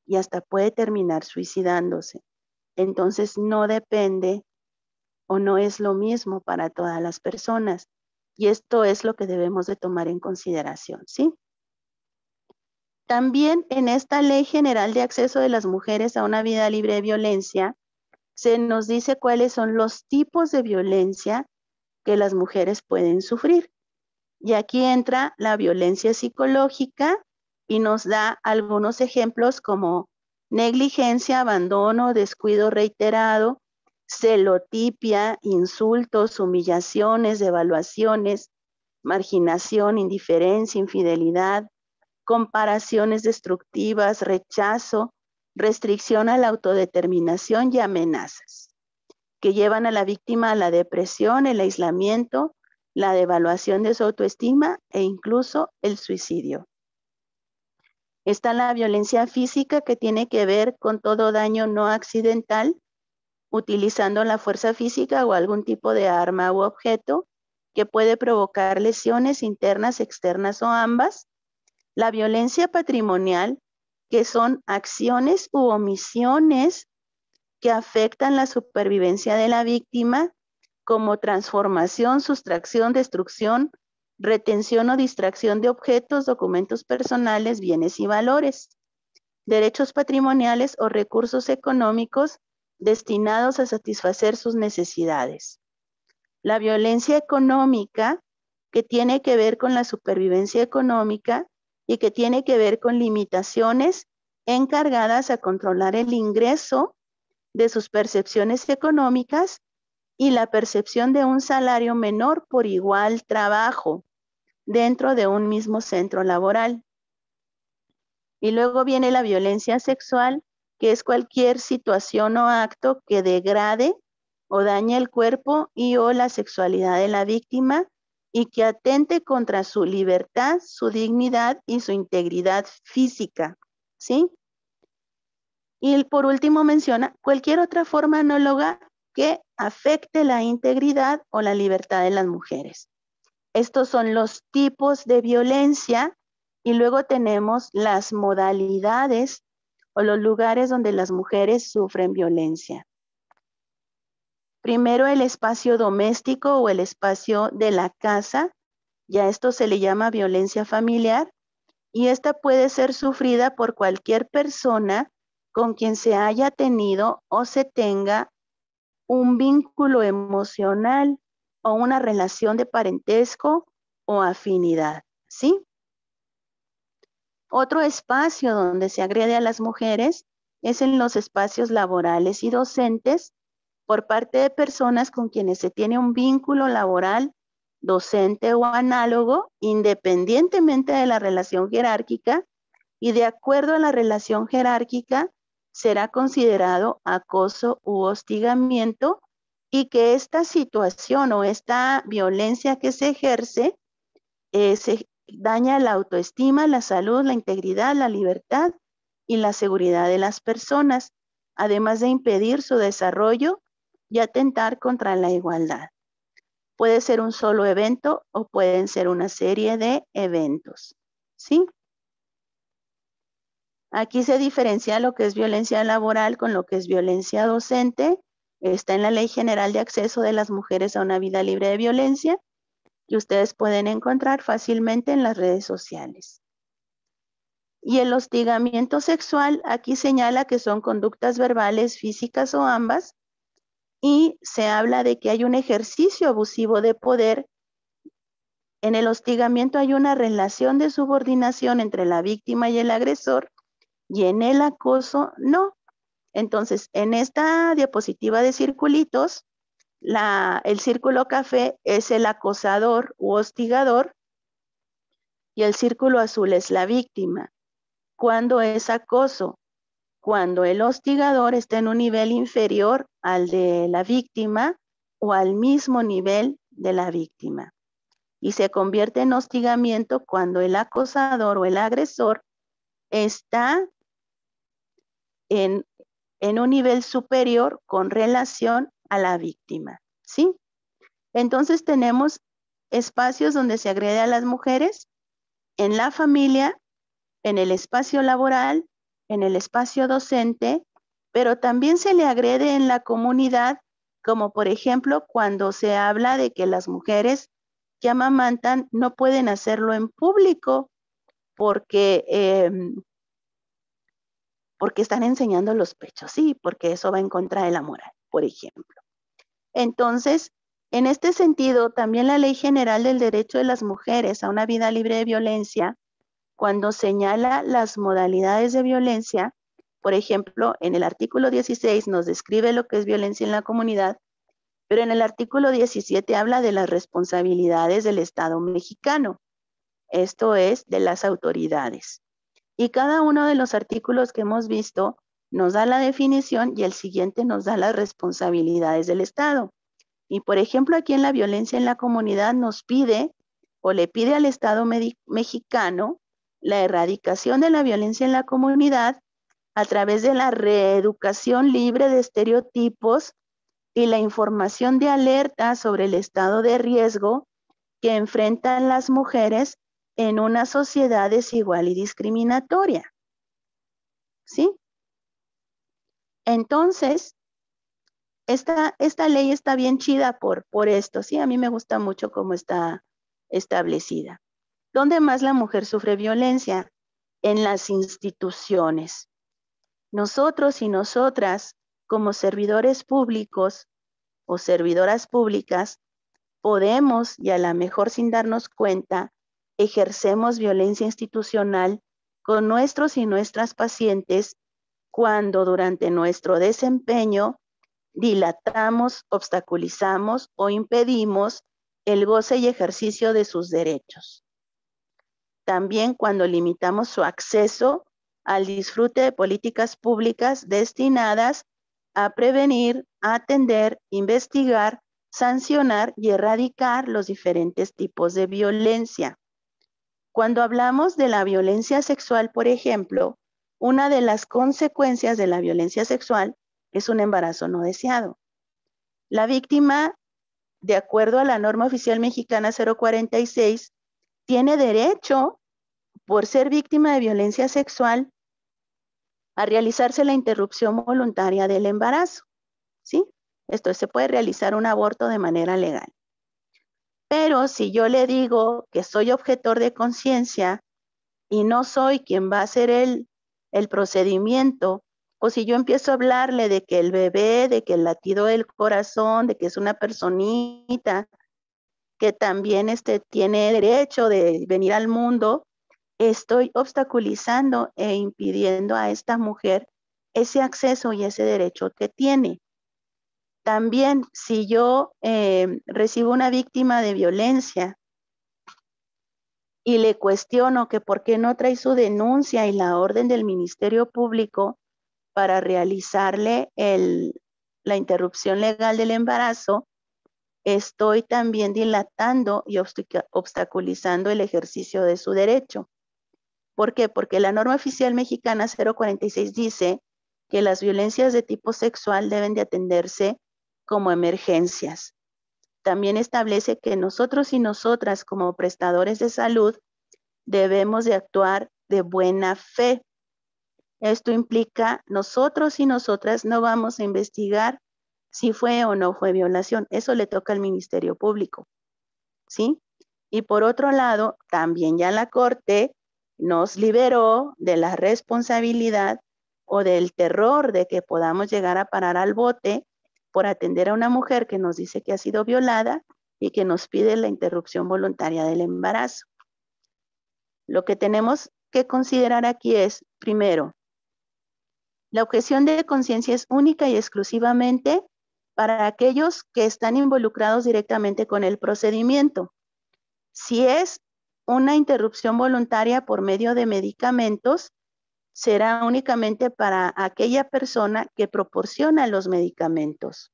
Speaker 1: y hasta puede terminar suicidándose. Entonces, no depende o no es lo mismo para todas las personas. Y esto es lo que debemos de tomar en consideración, ¿sí? También en esta Ley General de Acceso de las Mujeres a una Vida Libre de Violencia, se nos dice cuáles son los tipos de violencia que las mujeres pueden sufrir. Y aquí entra la violencia psicológica y nos da algunos ejemplos como negligencia, abandono, descuido reiterado, celotipia, insultos, humillaciones, devaluaciones, marginación, indiferencia, infidelidad, comparaciones destructivas, rechazo, restricción a la autodeterminación y amenazas, que llevan a la víctima a la depresión, el aislamiento, la devaluación de su autoestima e incluso el suicidio. Está la violencia física, que tiene que ver con todo daño no accidental, utilizando la fuerza física o algún tipo de arma u objeto que puede provocar lesiones internas, externas o ambas. La violencia patrimonial, que son acciones u omisiones que afectan la supervivencia de la víctima, como transformación, sustracción, destrucción, retención o distracción de objetos, documentos personales, bienes y valores. Derechos patrimoniales o recursos económicos destinados a satisfacer sus necesidades. La violencia económica, que tiene que ver con la supervivencia económica y que tiene que ver con limitaciones encargadas a controlar el ingreso de sus percepciones económicas y la percepción de un salario menor por igual trabajo dentro de un mismo centro laboral. Y luego viene la violencia sexual, que es cualquier situación o acto que degrade o dañe el cuerpo y o la sexualidad de la víctima y que atente contra su libertad, su dignidad y su integridad física, ¿sí? Y por último menciona cualquier otra forma análoga que afecte la integridad o la libertad de las mujeres. Estos son los tipos de violencia y luego tenemos las modalidades o los lugares donde las mujeres sufren violencia. Primero el espacio doméstico o el espacio de la casa, ya esto se le llama violencia familiar y esta puede ser sufrida por cualquier persona con quien se haya tenido o se tenga un vínculo emocional o una relación de parentesco o afinidad, ¿sí? Otro espacio donde se agrede a las mujeres es en los espacios laborales y docentes por parte de personas con quienes se tiene un vínculo laboral, docente o análogo, independientemente de la relación jerárquica, y de acuerdo a la relación jerárquica, será considerado acoso u hostigamiento y que esta situación o esta violencia que se ejerce se daña la autoestima, la salud, la integridad, la libertad y la seguridad de las personas, además de impedir su desarrollo y atentar contra la igualdad. Puede ser un solo evento o pueden ser una serie de eventos, ¿sí? Aquí se diferencia lo que es violencia laboral con lo que es violencia docente. Está en la Ley General de Acceso de las Mujeres a una Vida Libre de Violencia, que ustedes pueden encontrar fácilmente en las redes sociales. Y el hostigamiento sexual, aquí señala que son conductas verbales, físicas o ambas, y se habla de que hay un ejercicio abusivo de poder. En el hostigamiento hay una relación de subordinación entre la víctima y el agresor, y en el acoso no. Entonces, en esta diapositiva de circulitos, el círculo café es el acosador u hostigador y el círculo azul es la víctima. ¿Cuándo es acoso? Cuando el hostigador está en un nivel inferior al de la víctima o al mismo nivel de la víctima. Y se convierte en hostigamiento cuando el acosador o el agresor está en un nivel superior con relación a la víctima, ¿sí? Entonces tenemos espacios donde se agrede a las mujeres, en la familia, en el espacio laboral, en el espacio docente, pero también se le agrede en la comunidad, como por ejemplo cuando se habla de que las mujeres que amamantan no pueden hacerlo en público porque están enseñando los pechos, sí, porque eso va en contra de la moral, por ejemplo. Entonces, en este sentido, también la Ley General del Derecho de las Mujeres a una Vida Libre de Violencia, cuando señala las modalidades de violencia, por ejemplo, en el artículo 16 nos describe lo que es violencia en la comunidad, pero en el artículo 17 habla de las responsabilidades del Estado mexicano, esto es, de las autoridades. Y cada uno de los artículos que hemos visto nos da la definición y el siguiente nos da las responsabilidades del Estado. Y por ejemplo, aquí en la violencia en la comunidad nos pide o le pide al Estado mexicano la erradicación de la violencia en la comunidad a través de la reeducación libre de estereotipos y la información de alerta sobre el estado de riesgo que enfrentan las mujeres en una sociedad desigual y discriminatoria. ¿Sí? Entonces, esta ley está bien chida por esto, ¿sí? A mí me gusta mucho cómo está establecida. ¿Dónde más la mujer sufre violencia? En las instituciones. Nosotros y nosotras, como servidores públicos o servidoras públicas, podemos, y a lo mejor sin darnos cuenta, ejercemos violencia institucional con nuestros y nuestras pacientes cuando durante nuestro desempeño dilatamos, obstaculizamos o impedimos el goce y ejercicio de sus derechos. También cuando limitamos su acceso al disfrute de políticas públicas destinadas a prevenir, atender, investigar, sancionar y erradicar los diferentes tipos de violencia. Cuando hablamos de la violencia sexual, por ejemplo, una de las consecuencias de la violencia sexual es un embarazo no deseado. La víctima, de acuerdo a la norma oficial mexicana 046, tiene derecho, por ser víctima de violencia sexual, a realizarse la interrupción voluntaria del embarazo, ¿sí? Esto se puede realizar un aborto de manera legal. Pero si yo le digo que soy objetor de conciencia y no soy quien va a hacer el procedimiento, o si yo empiezo a hablarle de que el bebé, de que el latido del corazón, de que es una personita que también tiene derecho de venir al mundo, estoy obstaculizando e impidiendo a esta mujer ese acceso y ese derecho que tiene. También, si yo recibo una víctima de violencia y le cuestiono que por qué no trae su denuncia y la orden del Ministerio Público para realizarle la interrupción legal del embarazo, estoy también dilatando y obstaculizando el ejercicio de su derecho. ¿Por qué? Porque la norma oficial mexicana 046 dice que las violencias de tipo sexual deben de atenderse como emergencias. También establece que nosotros y nosotras como prestadores de salud debemos de actuar de buena fe. Esto implica nosotros y nosotras no vamos a investigar si fue o no fue violación. Eso le toca al Ministerio Público, ¿sí? Y por otro lado, también ya la Corte nos liberó de la responsabilidad o del terror de que podamos llegar a parar al bote por atender a una mujer que nos dice que ha sido violada y que nos pide la interrupción voluntaria del embarazo. Lo que tenemos que considerar aquí es, primero, la objeción de conciencia es única y exclusivamente para aquellos que están involucrados directamente con el procedimiento. Si es una interrupción voluntaria por medio de medicamentos, será únicamente para aquella persona que proporciona los medicamentos.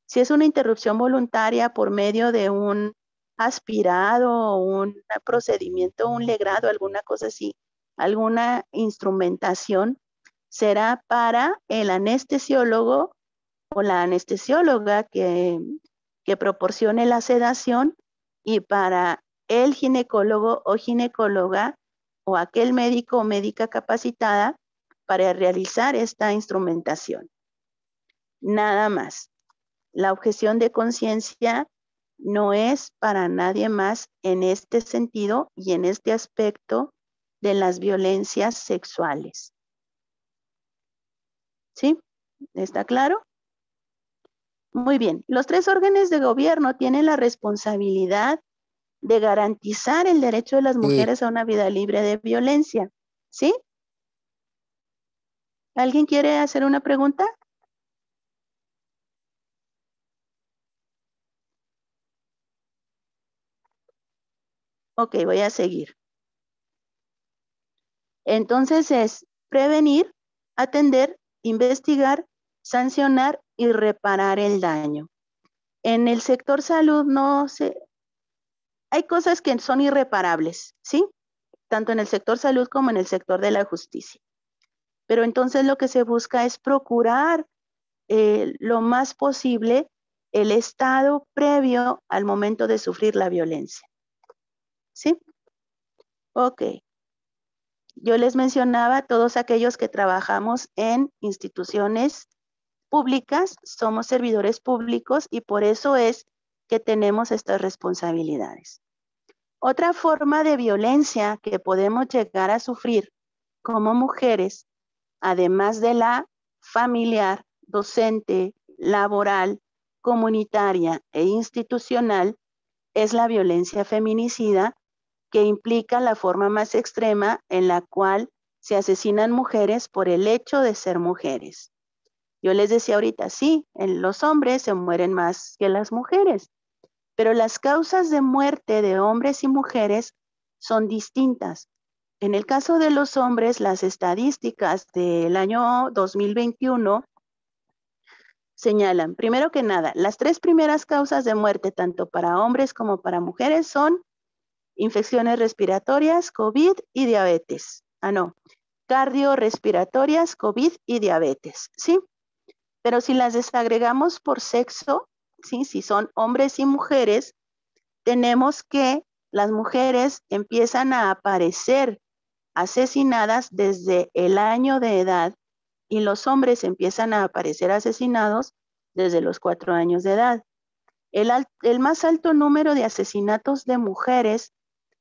Speaker 1: Si es una interrupción voluntaria por medio de un aspirado, un procedimiento, un legrado, alguna cosa así, alguna instrumentación, será para el anestesiólogo o la anestesióloga que proporcione la sedación y para el ginecólogo o ginecóloga o aquel médico o médica capacitada para realizar esta instrumentación. Nada más. La objeción de conciencia no es para nadie más en este sentido y en este aspecto de las violencias sexuales. ¿Sí? ¿Está claro? Muy bien. Los tres órdenes de gobierno tienen la responsabilidad de garantizar el derecho de las mujeres a una vida libre de violencia. ¿Sí? ¿Alguien quiere hacer una pregunta? Ok, voy a seguir. Entonces es prevenir, atender, investigar, sancionar y reparar el daño. En el sector salud hay cosas que son irreparables, ¿sí? Tanto en el sector salud como en el sector de la justicia. Pero entonces lo que se busca es procurar lo más posible el estado previo al momento de sufrir la violencia. ¿Sí? Ok. Yo les mencionaba, todos aquellos que trabajamos en instituciones públicas, somos servidores públicos y por eso es que tenemos estas responsabilidades. Otra forma de violencia que podemos llegar a sufrir como mujeres, además de la familiar, docente, laboral, comunitaria e institucional, es la violencia feminicida, que implica la forma más extrema en la cual se asesinan mujeres por el hecho de ser mujeres. Yo les decía ahorita, sí, los hombres se mueren más que las mujeres, pero las causas de muerte de hombres y mujeres son distintas. En el caso de los hombres, las estadísticas del año 2021 señalan, primero que nada, las 3 primeras causas de muerte, tanto para hombres como para mujeres, son infecciones respiratorias, COVID y diabetes. Cardiorrespiratorias, COVID y diabetes, ¿sí? Pero si las desagregamos por sexo, ¿sí? Si son hombres y mujeres, tenemos que las mujeres empiezan a aparecer asesinadas desde el año de edad y los hombres empiezan a aparecer asesinados desde los 4 años de edad. El más alto número de asesinatos de mujeres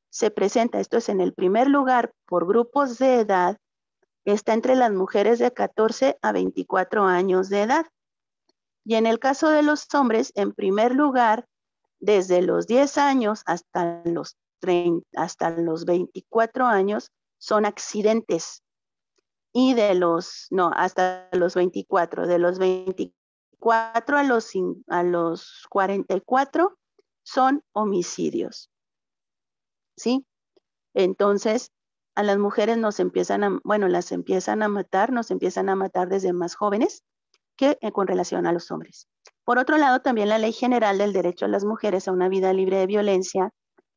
Speaker 1: se presenta, esto es en el primer lugar por grupos de edad, está entre las mujeres de 14 a 24 años de edad. Y en el caso de los hombres, en primer lugar, desde los 10 años hasta los 24 años, son accidentes. Y hasta los 24, de los 24 a los 44 son homicidios. ¿Sí? Entonces, a las mujeres las empiezan a matar, nos empiezan a matar desde más jóvenes que con relación a los hombres. Por otro lado, también la Ley General del Derecho a las Mujeres a una Vida Libre de Violencia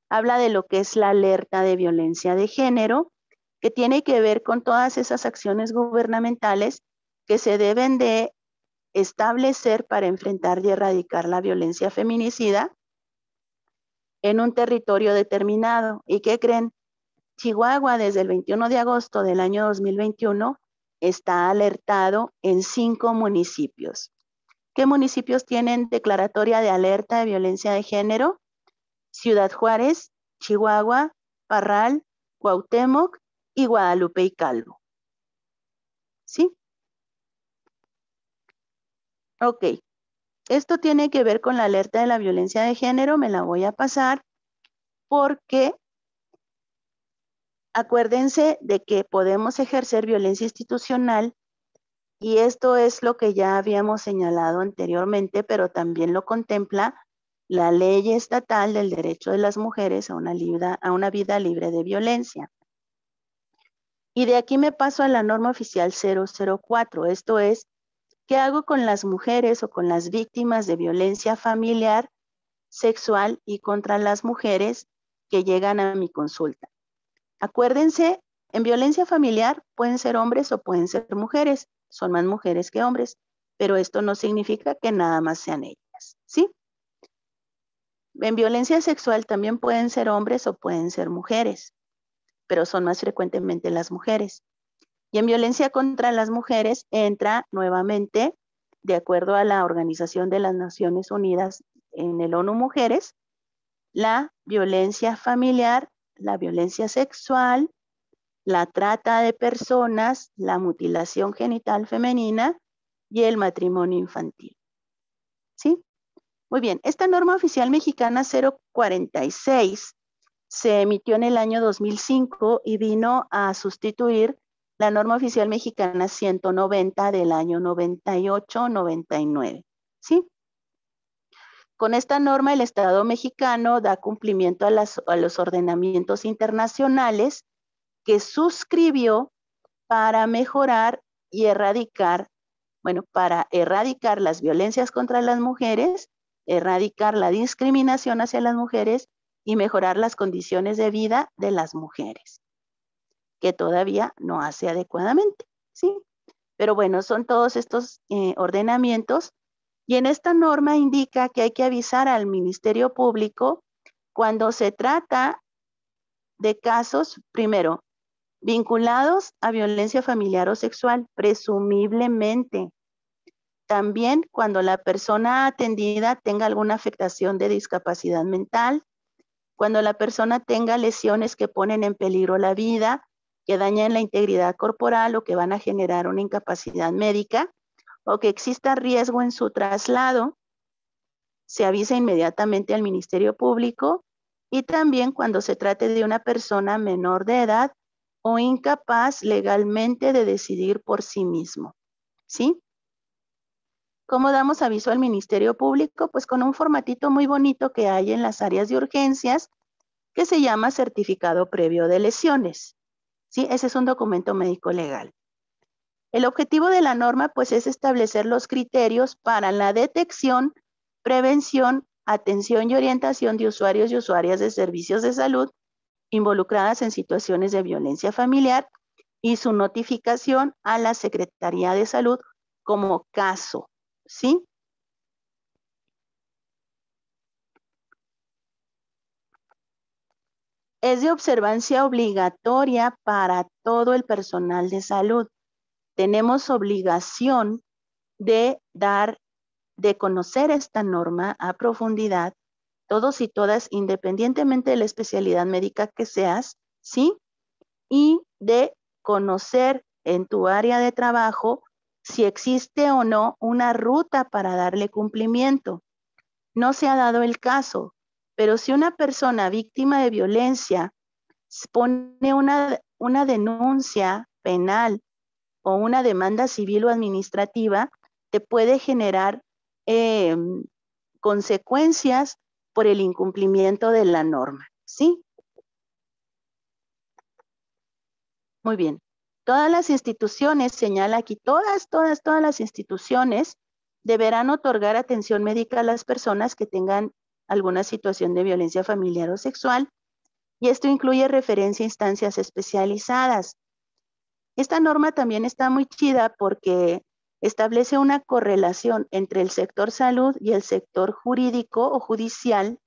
Speaker 1: habla de lo que es la alerta de violencia de género, que tiene que ver con todas esas acciones gubernamentales que se deben de establecer para enfrentar y erradicar la violencia feminicida en un territorio determinado. ¿Y qué creen? Chihuahua, desde el 21 de agosto del año 2021, está alertado en 5 municipios. ¿Qué municipios tienen declaratoria de alerta de violencia de género? Ciudad Juárez, Chihuahua, Parral, Cuauhtémoc y Guadalupe y Calvo. ¿Sí? Ok. Esto tiene que ver con la alerta de la violencia de género, me la voy a pasar porque acuérdense de que podemos ejercer violencia institucional y esto es lo que ya habíamos señalado anteriormente, pero también lo contempla la Ley Estatal del Derecho de las Mujeres a una vida libre de violencia. Y de aquí me paso a la norma oficial 004, esto es, ¿qué hago con las mujeres o con las víctimas de violencia familiar, sexual y contra las mujeres que llegan a mi consulta? Acuérdense, en violencia familiar pueden ser hombres o pueden ser mujeres, son más mujeres que hombres, pero esto no significa que nada más sean ellas, ¿sí? En violencia sexual también pueden ser hombres o pueden ser mujeres, pero son más frecuentemente las mujeres. Y en violencia contra las mujeres entra nuevamente, de acuerdo a la Organización de las Naciones Unidas en el ONU Mujeres, la violencia familiar, la violencia sexual, la trata de personas, la mutilación genital femenina y el matrimonio infantil. ¿Sí? Muy bien, esta norma oficial mexicana 046 se emitió en el año 2005 y vino a sustituir la norma oficial mexicana 190 del año 98-99. ¿Sí? Con esta norma el Estado mexicano da cumplimiento a los ordenamientos internacionales que suscribió para mejorar y erradicar, para erradicar las violencias contra las mujeres, erradicar la discriminación hacia las mujeres y mejorar las condiciones de vida de las mujeres, que todavía no hace adecuadamente, ¿sí? Pero bueno, son todos estos ordenamientos y en esta norma indica que hay que avisar al Ministerio Público cuando se trata de casos, primero, vinculados a violencia familiar o sexual, presumiblemente. También cuando la persona atendida tenga alguna afectación de discapacidad mental, cuando la persona tenga lesiones que ponen en peligro la vida, que dañan la integridad corporal o que van a generar una incapacidad médica, o que exista riesgo en su traslado, se avisa inmediatamente al Ministerio Público y también cuando se trate de una persona menor de edad o incapaz legalmente de decidir por sí mismo, ¿sí? ¿Cómo damos aviso al Ministerio Público? Pues con un formatito muy bonito que hay en las áreas de urgencias que se llama certificado previo de lesiones, ¿sí? Ese es un documento médico legal. El objetivo de la norma, pues, es establecer los criterios para la detección, prevención, atención y orientación de usuarios y usuarias de servicios de salud involucradas en situaciones de violencia familiar y su notificación a la Secretaría de Salud como caso, ¿sí? Es de observancia obligatoria para todo el personal de salud. Tenemos obligación de conocer esta norma a profundidad, todos y todas, independientemente de la especialidad médica que seas, ¿sí? Y de conocer en tu área de trabajo si existe o no una ruta para darle cumplimiento. No se ha dado el caso, pero si una persona víctima de violencia pone una denuncia penal o una demanda civil o administrativa, te puede generar consecuencias por el incumplimiento de la norma, ¿sí? Muy bien. Todas las instituciones, señala aquí, todas las instituciones deberán otorgar atención médica a las personas que tengan alguna situación de violencia familiar o sexual, y esto incluye referencia a instancias especializadas. Esta norma también está muy chida porque establece una correlación entre el sector salud y el sector jurídico o judicial,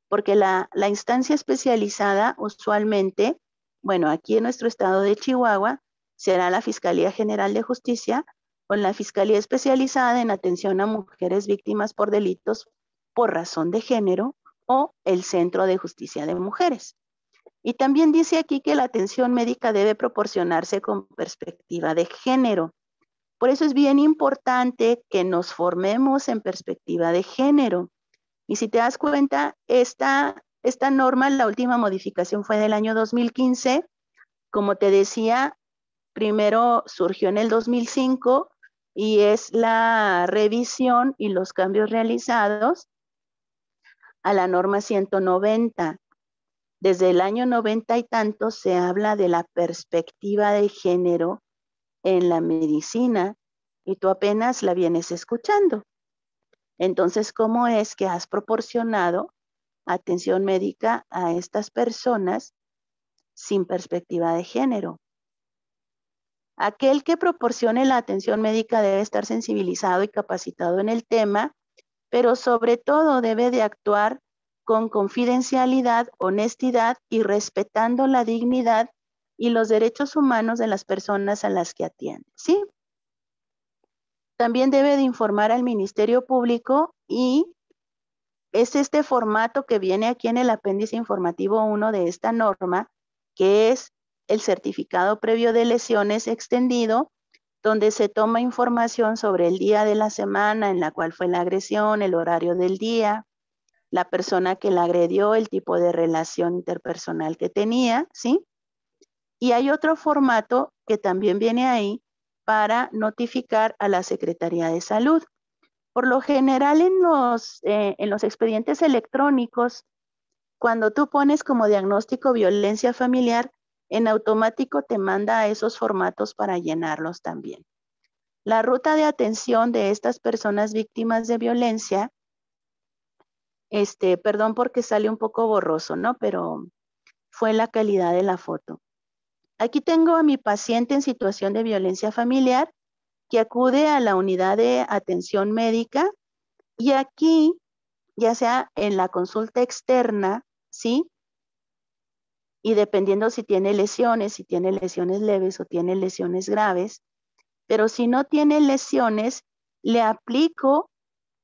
Speaker 1: porque la instancia especializada usualmente, bueno, aquí en nuestro estado de Chihuahua, será la Fiscalía General de Justicia o la Fiscalía Especializada en Atención a Mujeres Víctimas por Delitos por Razón de Género o el Centro de Justicia de Mujeres. Y también dice aquí que la atención médica debe proporcionarse con perspectiva de género. Por eso es bien importante que nos formemos en perspectiva de género. Y si te das cuenta, esta norma, la última modificación fue del año 2015. Como te decía, primero surgió en el 2005 y es la revisión y los cambios realizados a la norma 190. Desde el año 90 y tanto se habla de la perspectiva de género en la medicina y tú apenas la vienes escuchando. Entonces, ¿cómo es que has proporcionado atención médica a estas personas sin perspectiva de género? Aquel que proporcione la atención médica debe estar sensibilizado y capacitado en el tema, pero sobre todo debe de actuar con confidencialidad, honestidad y respetando la dignidad y los derechos humanos de las personas a las que atiende, ¿sí? También debe de informar al Ministerio Público y es este formato que viene aquí en el apéndice informativo 1 de esta norma, que es el certificado previo de lesiones extendido, donde se toma información sobre el día de la semana en la cual fue la agresión, el horario del día, la persona que la agredió, el tipo de relación interpersonal que tenía, ¿sí? Y hay otro formato que también viene ahí para notificar a la Secretaría de Salud. Por lo general en los expedientes electrónicos, cuando tú pones como diagnóstico violencia familiar, en automático te manda a esos formatos para llenarlos también. La ruta de atención de estas personas víctimas de violencia, perdón porque sale un poco borroso, ¿no? Pero fue la calidad de la foto. Aquí tengo a mi paciente en situación de violencia familiar que acude a la unidad de atención médica y aquí, ya sea en la consulta externa, ¿sí? Y dependiendo si tiene lesiones leves o tiene lesiones graves, pero si no tiene lesiones, le aplico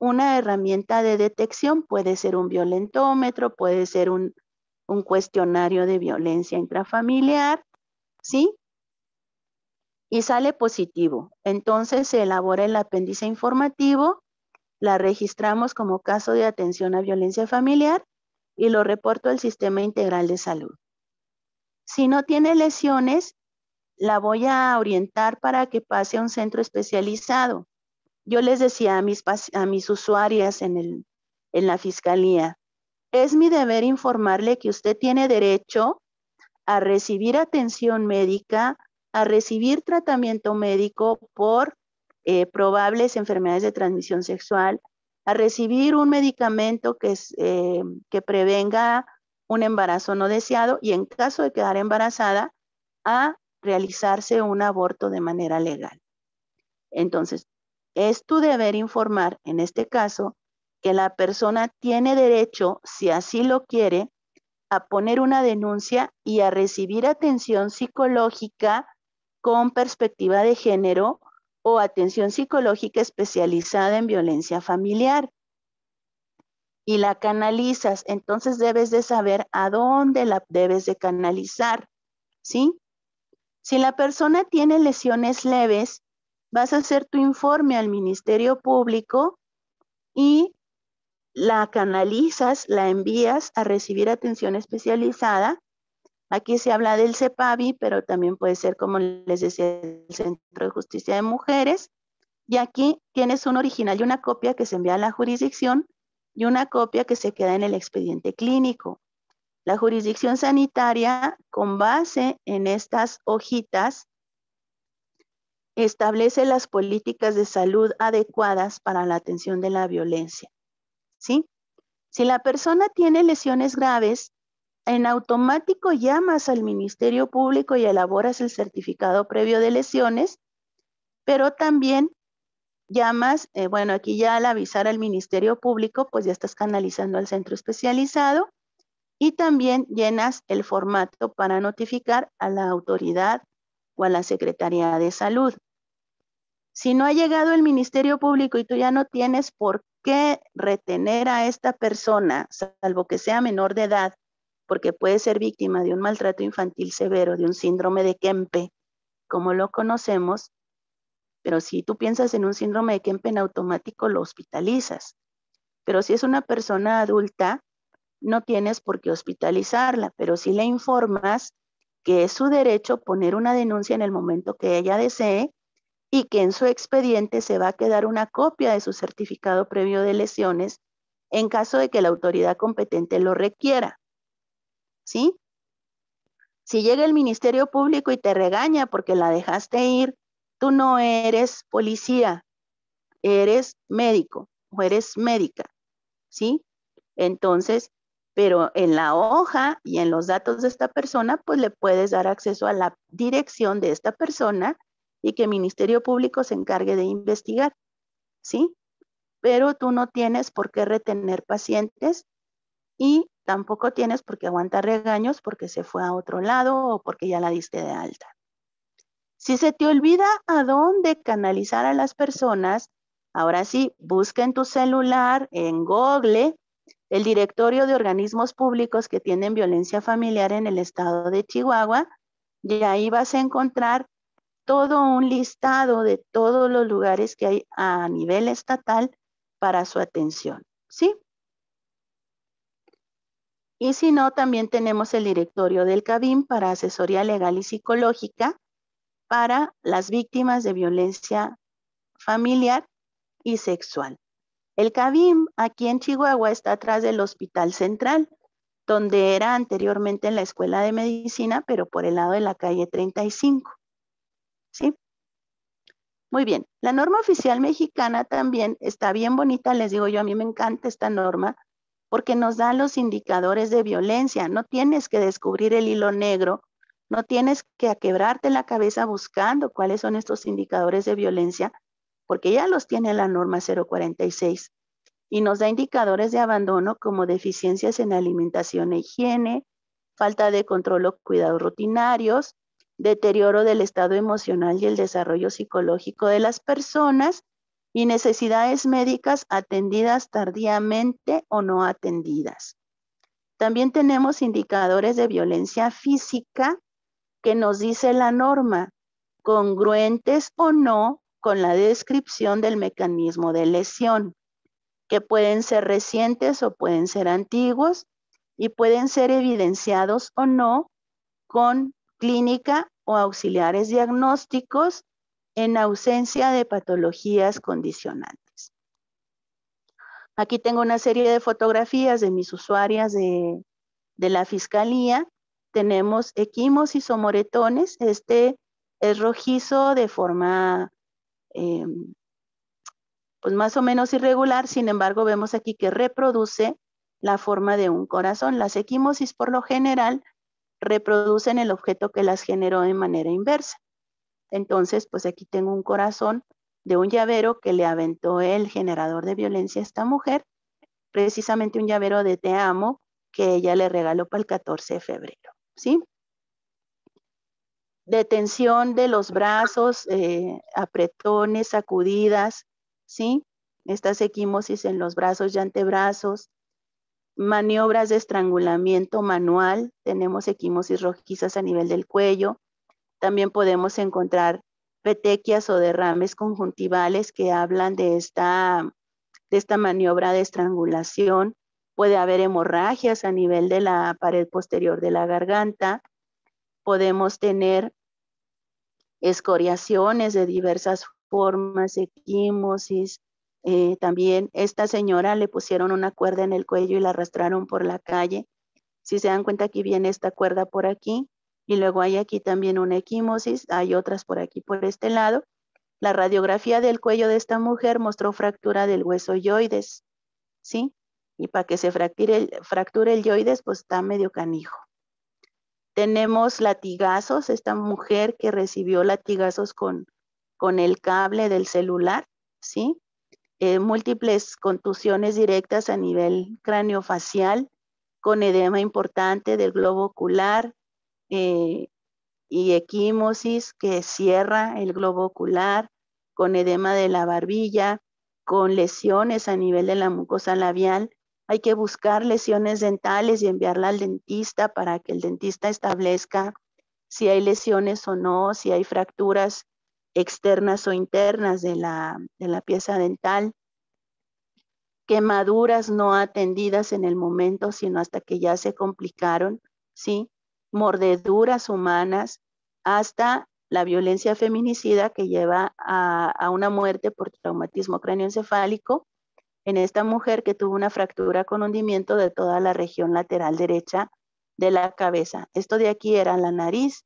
Speaker 1: una herramienta de detección, puede ser un violentómetro, puede ser un cuestionario de violencia intrafamiliar, ¿sí? Y sale positivo. Entonces se elabora el apéndice informativo, la registramos como caso de atención a violencia familiar y lo reporto al Sistema Integral de Salud. Si no tiene lesiones, la voy a orientar para que pase a un centro especializado. Yo les decía a mis usuarias en la fiscalía, es mi deber informarle que usted tiene derecho a recibir atención médica a recibir tratamiento médico por probables enfermedades de transmisión sexual, a recibir un medicamento que prevenga un embarazo no deseado y en caso de quedar embarazada, a realizarse un aborto de manera legal. Entonces, es tu deber informar, en este caso, que la persona tiene derecho, si así lo quiere, a poner una denuncia y a recibir atención psicológica con perspectiva de género o atención psicológica especializada en violencia familiar. Y la canalizas, entonces debes de saber a dónde la debes de canalizar, ¿sí? Si la persona tiene lesiones leves, vas a hacer tu informe al Ministerio Público y la canalizas, la envías a recibir atención especializada. Aquí se habla del CEPAVI, pero también puede ser, como les decía, el Centro de Justicia de Mujeres. Y aquí tienes un original y una copia que se envía a la jurisdicción y una copia que se queda en el expediente clínico. La jurisdicción sanitaria, con base en estas hojitas, establece las políticas de salud adecuadas para la atención de la violencia, ¿sí? Si la persona tiene lesiones graves, en automático llamas al Ministerio Público y elaboras el certificado previo de lesiones, pero también llamas, bueno, aquí ya al avisar al Ministerio Público, pues ya estás canalizando al centro especializado y también llenas el formato para notificar a la autoridad o a la Secretaría de Salud. Si no ha llegado el Ministerio Público y tú ya no tienes por qué retener a esta persona, salvo que sea menor de edad, porque puede ser víctima de un maltrato infantil severo, de un síndrome de Kempe, como lo conocemos, pero si tú piensas en un síndrome de Kempe, en automático lo hospitalizas. Pero si es una persona adulta, no tienes por qué hospitalizarla, pero sí le informas que es su derecho poner una denuncia en el momento que ella desee y que en su expediente se va a quedar una copia de su certificado previo de lesiones en caso de que la autoridad competente lo requiera, ¿sí? Si llega el Ministerio Público y te regaña porque la dejaste ir, tú no eres policía, eres médico o eres médica, ¿sí? Entonces, pero en la hoja y en los datos de esta persona, pues le puedes dar acceso a la dirección de esta persona y que el Ministerio Público se encargue de investigar, ¿sí? Pero tú no tienes por qué retener pacientes y tampoco tienes por qué aguantar regaños porque se fue a otro lado o porque ya la diste de alta. Si se te olvida a dónde canalizar a las personas, ahora sí, busca en tu celular, en Google, el directorio de organismos públicos que tienen violencia familiar en el estado de Chihuahua, y ahí vas a encontrar todo un listado de todos los lugares que hay a nivel estatal para su atención, ¿sí? Y si no, también tenemos el directorio del CABIM para asesoría legal y psicológica para las víctimas de violencia familiar y sexual. El CABIM aquí en Chihuahua está atrás del Hospital Central, donde era anteriormente en la Escuela de Medicina, pero por el lado de la calle 35. ¿Sí? Muy bien. La norma oficial mexicana también está bien bonita, les digo yo, a mí me encanta esta norma, porque nos da los indicadores de violencia. No tienes que descubrir el hilo negro, no tienes que quebrarte la cabeza buscando cuáles son estos indicadores de violencia, porque ya los tiene la norma 046 y nos da indicadores de abandono como deficiencias en alimentación e higiene, falta de control o cuidados rutinarios, deterioro del estado emocional y el desarrollo psicológico de las personas y necesidades médicas atendidas tardíamente o no atendidas. También tenemos indicadores de violencia física que nos dice la norma, congruentes o no con la descripción del mecanismo de lesión, que pueden ser recientes o pueden ser antiguos y pueden ser evidenciados o no con clínica o auxiliares diagnósticos en ausencia de patologías condicionantes. Aquí tengo una serie de fotografías de mis usuarias de la fiscalía. Tenemos equimosis o moretones. Este Es rojizo de forma pues más o menos irregular, sin embargo vemos aquí que reproduce la forma de un corazón. Las equimosis por lo general reproducen el objeto que las generó de manera inversa. Entonces, pues aquí tengo un corazón de un llavero que le aventó el generador de violencia a esta mujer, precisamente un llavero de te amo que ella le regaló para el 14 de febrero, ¿sí? Detención de los brazos, apretones, sacudidas, ¿sí? Estas equimosis en los brazos y antebrazos, maniobras de estrangulamiento manual, tenemos equimosis rojizas a nivel del cuello, también podemos encontrar petequias o derrames conjuntivales que hablan de esta maniobra de estrangulación, puede haber hemorragias a nivel de la pared posterior de la garganta, podemos tener escoriaciones de diversas formas, equimosis. También esta señora le pusieron una cuerda en el cuello y la arrastraron por la calle. Si se dan cuenta, aquí viene esta cuerda por aquí y luego hay aquí también una equimosis, hay otras por aquí por este lado. La radiografía del cuello de esta mujer mostró fractura del hueso yoides, ¿sí? Y para que se fracture el yoides, pues está medio canijo. Tenemos latigazos, esta mujer que recibió latigazos con el cable del celular, ¿sí? Múltiples contusiones directas a nivel craneofacial, con edema importante del globo ocular y equimosis que cierra el globo ocular, con edema de la barbilla, con lesiones a nivel de la mucosa labial. Hay que buscar lesiones dentales y enviarla al dentista para que el dentista establezca si hay lesiones o no, si hay fracturas externas o internas de la pieza dental. Quemaduras no atendidas en el momento, sino hasta que ya se complicaron, ¿sí? Mordeduras humanas, hasta la violencia feminicida que lleva a una muerte por traumatismo cráneoencefálico en esta mujer que tuvo una fractura con hundimiento de toda la región lateral derecha de la cabeza. Esto de aquí era la nariz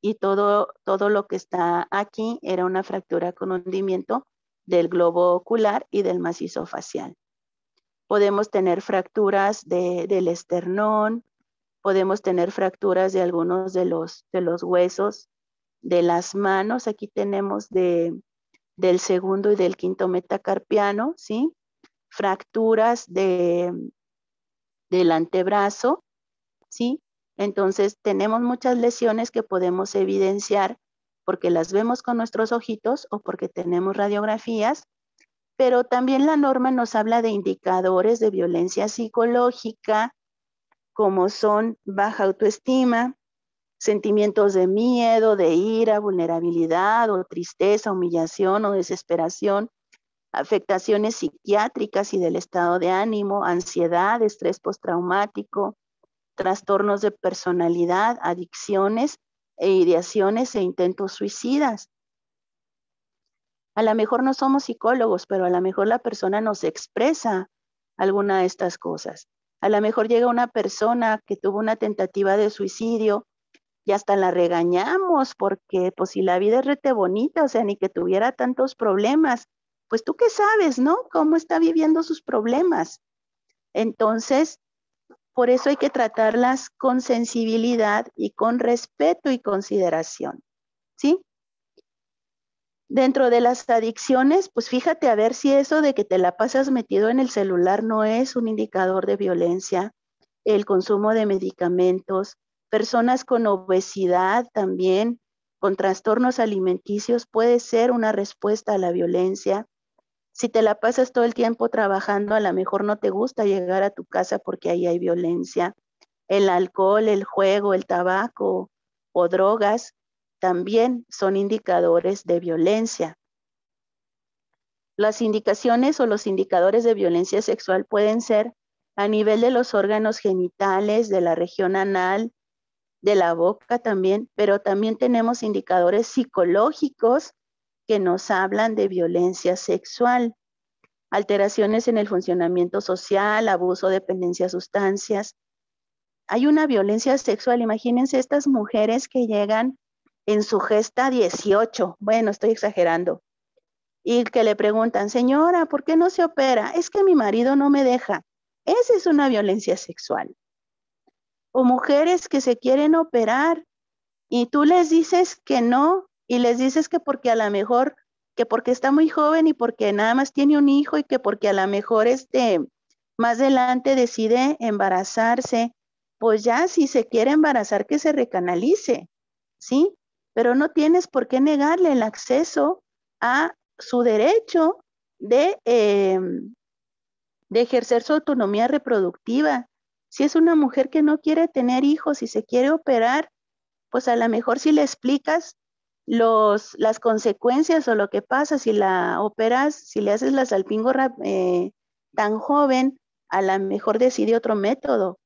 Speaker 1: y todo lo que está aquí era una fractura con hundimiento del globo ocular y del macizo facial. Podemos tener fracturas del esternón, podemos tener fracturas de algunos de los huesos de las manos. Aquí tenemos del segundo y del quinto metacarpiano, ¿sí? Fracturas del antebrazo, ¿sí? Entonces tenemos muchas lesiones que podemos evidenciar porque las vemos con nuestros ojitos o porque tenemos radiografías, pero también la norma nos habla de indicadores de violencia psicológica, como son baja autoestima, sentimientos de miedo, de ira, vulnerabilidad o tristeza, humillación o desesperación, afectaciones psiquiátricas y del estado de ánimo, ansiedad, estrés postraumático, trastornos de personalidad, adicciones e ideaciones e intentos suicidas. A lo mejor no somos psicólogos, pero a lo mejor la persona nos expresa alguna de estas cosas. A lo mejor llega una persona que tuvo una tentativa de suicidio y hasta la regañamos porque pues si la vida es rete bonita, o sea, ni que tuviera tantos problemas, pues tú qué sabes, ¿no? ¿Cómo está viviendo sus problemas? Entonces, por eso hay que tratarlas con sensibilidad y con respeto y consideración, ¿sí? Dentro de las adicciones, pues fíjate a ver si eso de que te la pasas metido en el celular no es un indicador de violencia, el consumo de medicamentos, personas con obesidad también, con trastornos alimenticios, puede ser una respuesta a la violencia. Si te la pasas todo el tiempo trabajando, a lo mejor no te gusta llegar a tu casa porque ahí hay violencia. El alcohol, el juego, el tabaco o drogas también son indicadores de violencia. Las indicaciones o los indicadores de violencia sexual pueden ser a nivel de los órganos genitales, de la región anal, de la boca también, pero también tenemos indicadores psicológicos que nos hablan de violencia sexual, alteraciones en el funcionamiento social, abuso, dependencia a sustancias. Hay una violencia sexual, imagínense estas mujeres que llegan en su gesta 18, bueno, estoy exagerando, y que le preguntan, señora, ¿por qué no se opera? Es que mi marido no me deja. Esa es una violencia sexual. O mujeres que se quieren operar y tú les dices que no, y les dices que porque a lo mejor, que porque está muy joven y porque nada más tiene un hijo y que porque a lo mejor más adelante decide embarazarse, pues ya si se quiere embarazar que se recanalice, ¿sí? Pero no tienes por qué negarle el acceso a su derecho de ejercer su autonomía reproductiva. Si es una mujer que no quiere tener hijos y se quiere operar, pues a lo mejor si le explicas las consecuencias o lo que pasa si la operas, si le haces la salpingorra tan joven, a lo mejor decide otro método.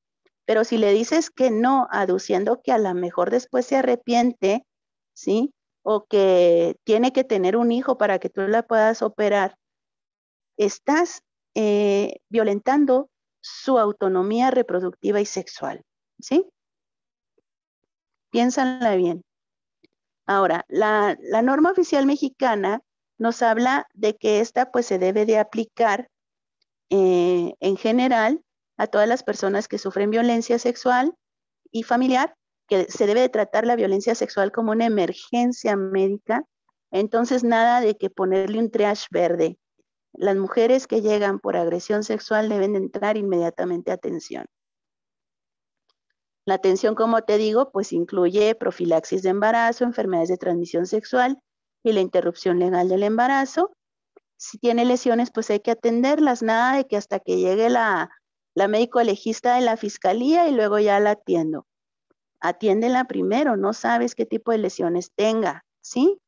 Speaker 1: Pero si le dices que no, aduciendo que a lo mejor después se arrepiente, ¿sí? O que tiene que tener un hijo para que tú la puedas operar, estás violentando su autonomía reproductiva y sexual, ¿sí? Piénsala bien. Ahora, la norma oficial mexicana nos habla de que esta pues se debe de aplicar en general a todas las personas que sufren violencia sexual y familiar, que se debe de tratar la violencia sexual como una emergencia médica. Entonces, nada de que ponerle un triage verde. Las mujeres que llegan por agresión sexual deben de entrar inmediatamente a atención. La atención, como te digo, pues incluye profilaxis de embarazo, enfermedades de transmisión sexual y la interrupción legal del embarazo. Si tiene lesiones, pues hay que atenderlas, nada de que hasta que llegue la médico legista de la fiscalía y luego ya la atiendo. Atiéndela primero, no sabes qué tipo de lesiones tenga, ¿sí?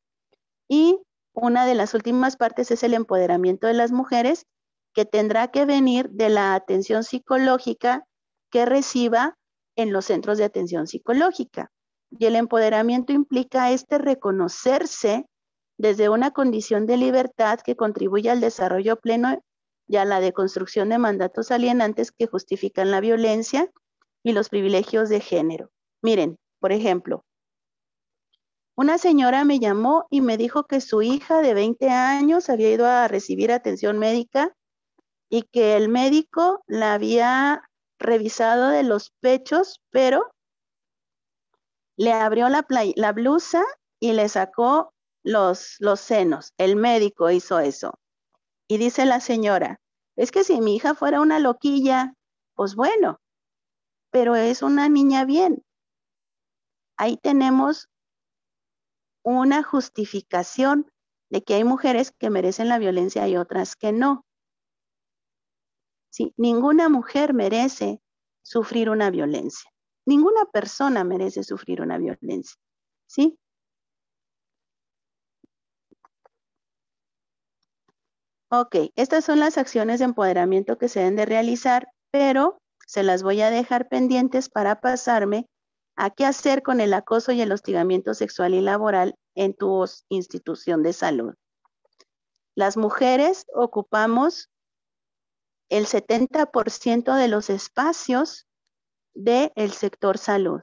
Speaker 1: Y una de las últimas partes es el empoderamiento de las mujeres, que tendrá que venir de la atención psicológica que reciba en los centros de atención psicológica. Y el empoderamiento implica reconocerse desde una condición de libertad que contribuye al desarrollo pleno y a la deconstrucción de mandatos alienantes que justifican la violencia y los privilegios de género. Miren, por ejemplo, una señora me llamó y me dijo que su hija de 20 años había ido a recibir atención médica y que el médico la había revisado de los pechos, pero le abrió la blusa y le sacó los senos. El médico hizo eso. Y dice la señora, es que si mi hija fuera una loquilla, pues bueno, pero es una niña bien. Ahí tenemos una justificación de que hay mujeres que merecen la violencia y otras que no. Sí, ninguna mujer merece sufrir una violencia. Ninguna persona merece sufrir una violencia. ¿Sí? Ok, estas son las acciones de empoderamiento que se deben de realizar, pero se las voy a dejar pendientes para pasarme a qué hacer con el acoso y el hostigamiento sexual y laboral en tu institución de salud. Las mujeres ocupamos el 70% de los espacios del sector salud.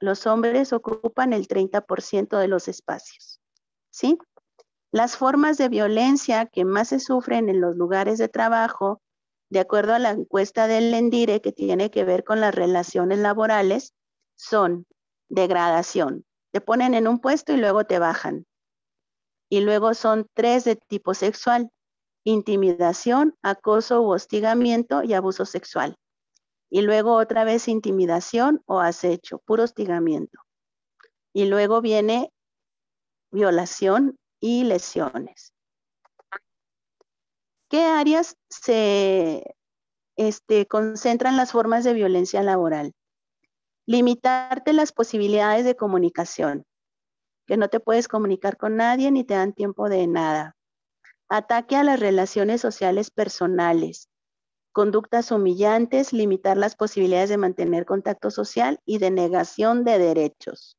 Speaker 1: Los hombres ocupan el 30% de los espacios, ¿sí? Las formas de violencia que más se sufren en los lugares de trabajo, de acuerdo a la encuesta del ENDIRE que tiene que ver con las relaciones laborales, son degradación. Te ponen en un puesto y luego te bajan. Y luego son 3 de tipo sexual: intimidación, acoso u hostigamiento y abuso sexual. Y luego otra vez intimidación o acecho, puro hostigamiento. Y luego viene violación y lesiones. ¿Qué áreas se concentran las formas de violencia laboral? Limitarte las posibilidades de comunicación, que no te puedes comunicar con nadie ni te dan tiempo de nada. Ataque a las relaciones sociales personales. Conductas humillantes, limitar las posibilidades de mantener contacto social y de negación de derechos.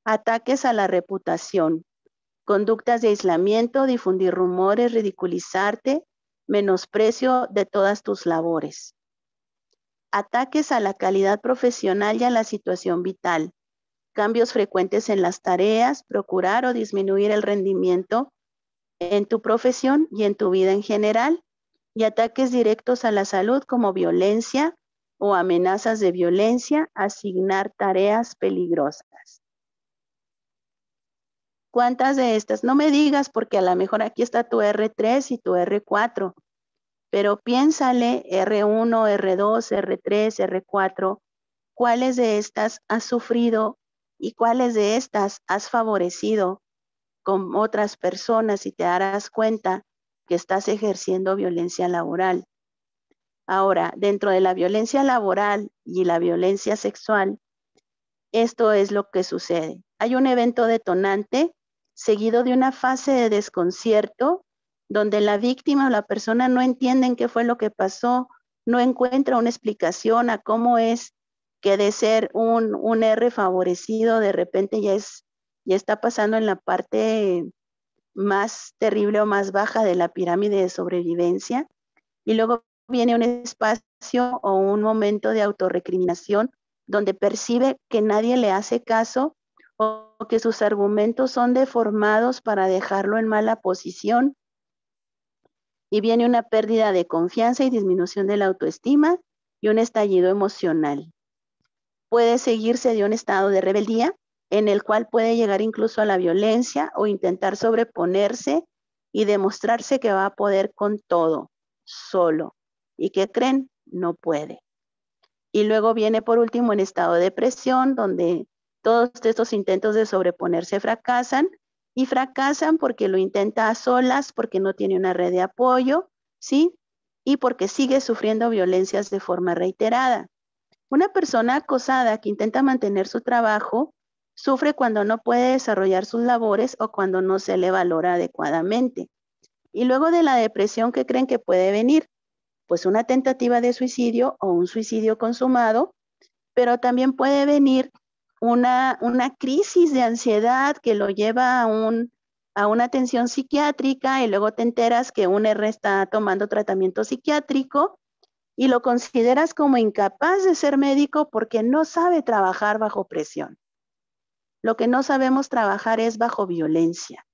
Speaker 1: Ataques a la reputación. Conductas de aislamiento, difundir rumores, ridiculizarte, menosprecio de todas tus labores. Ataques a la calidad profesional y a la situación vital. cambios frecuentes en las tareas, procurar o disminuir el rendimiento en tu profesión y en tu vida en general, y ataques directos a la salud como violencia o amenazas de violencia, asignar tareas peligrosas. ¿Cuántas de estas? No me digas porque a lo mejor aquí está tu R3 y tu R4, pero piénsale R1, R2, R3, R4, ¿cuáles de estas has sufrido y cuáles de estas has favorecido con otras personas y te darás cuenta que estás ejerciendo violencia laboral? Ahora, dentro de la violencia laboral y la violencia sexual, esto es lo que sucede. Hay un evento detonante seguido de una fase de desconcierto donde la víctima o la persona no entienden qué fue lo que pasó, no encuentra una explicación a cómo es que de ser un R favorecido de repente ya está pasando en la parte más terrible o más baja de la pirámide de sobrevivencia, y luego viene un espacio o un momento de autorrecriminación donde percibe que nadie le hace caso o que sus argumentos son deformados para dejarlo en mala posición, y viene una pérdida de confianza y disminución de la autoestima y un estallido emocional. Puede seguirse de un estado de rebeldía en el cual puede llegar incluso a la violencia o intentar sobreponerse y demostrarse que va a poder con todo, solo. ¿Y qué creen? No puede. Y luego viene por último en estado de depresión, donde todos estos intentos de sobreponerse fracasan, y fracasan porque lo intenta a solas, porque no tiene una red de apoyo, ¿sí? Y porque sigue sufriendo violencias de forma reiterada. Una persona acosada que intenta mantener su trabajo sufre cuando no puede desarrollar sus labores o cuando no se le valora adecuadamente. Y luego de la depresión, ¿qué creen que puede venir? Pues una tentativa de suicidio o un suicidio consumado, pero también puede venir una crisis de ansiedad que lo lleva a una atención psiquiátrica, y luego te enteras que un R está tomando tratamiento psiquiátrico y lo consideras como incapaz de ser médico porque no sabe trabajar bajo presión. Lo que no sabemos trabajar es bajo violencia.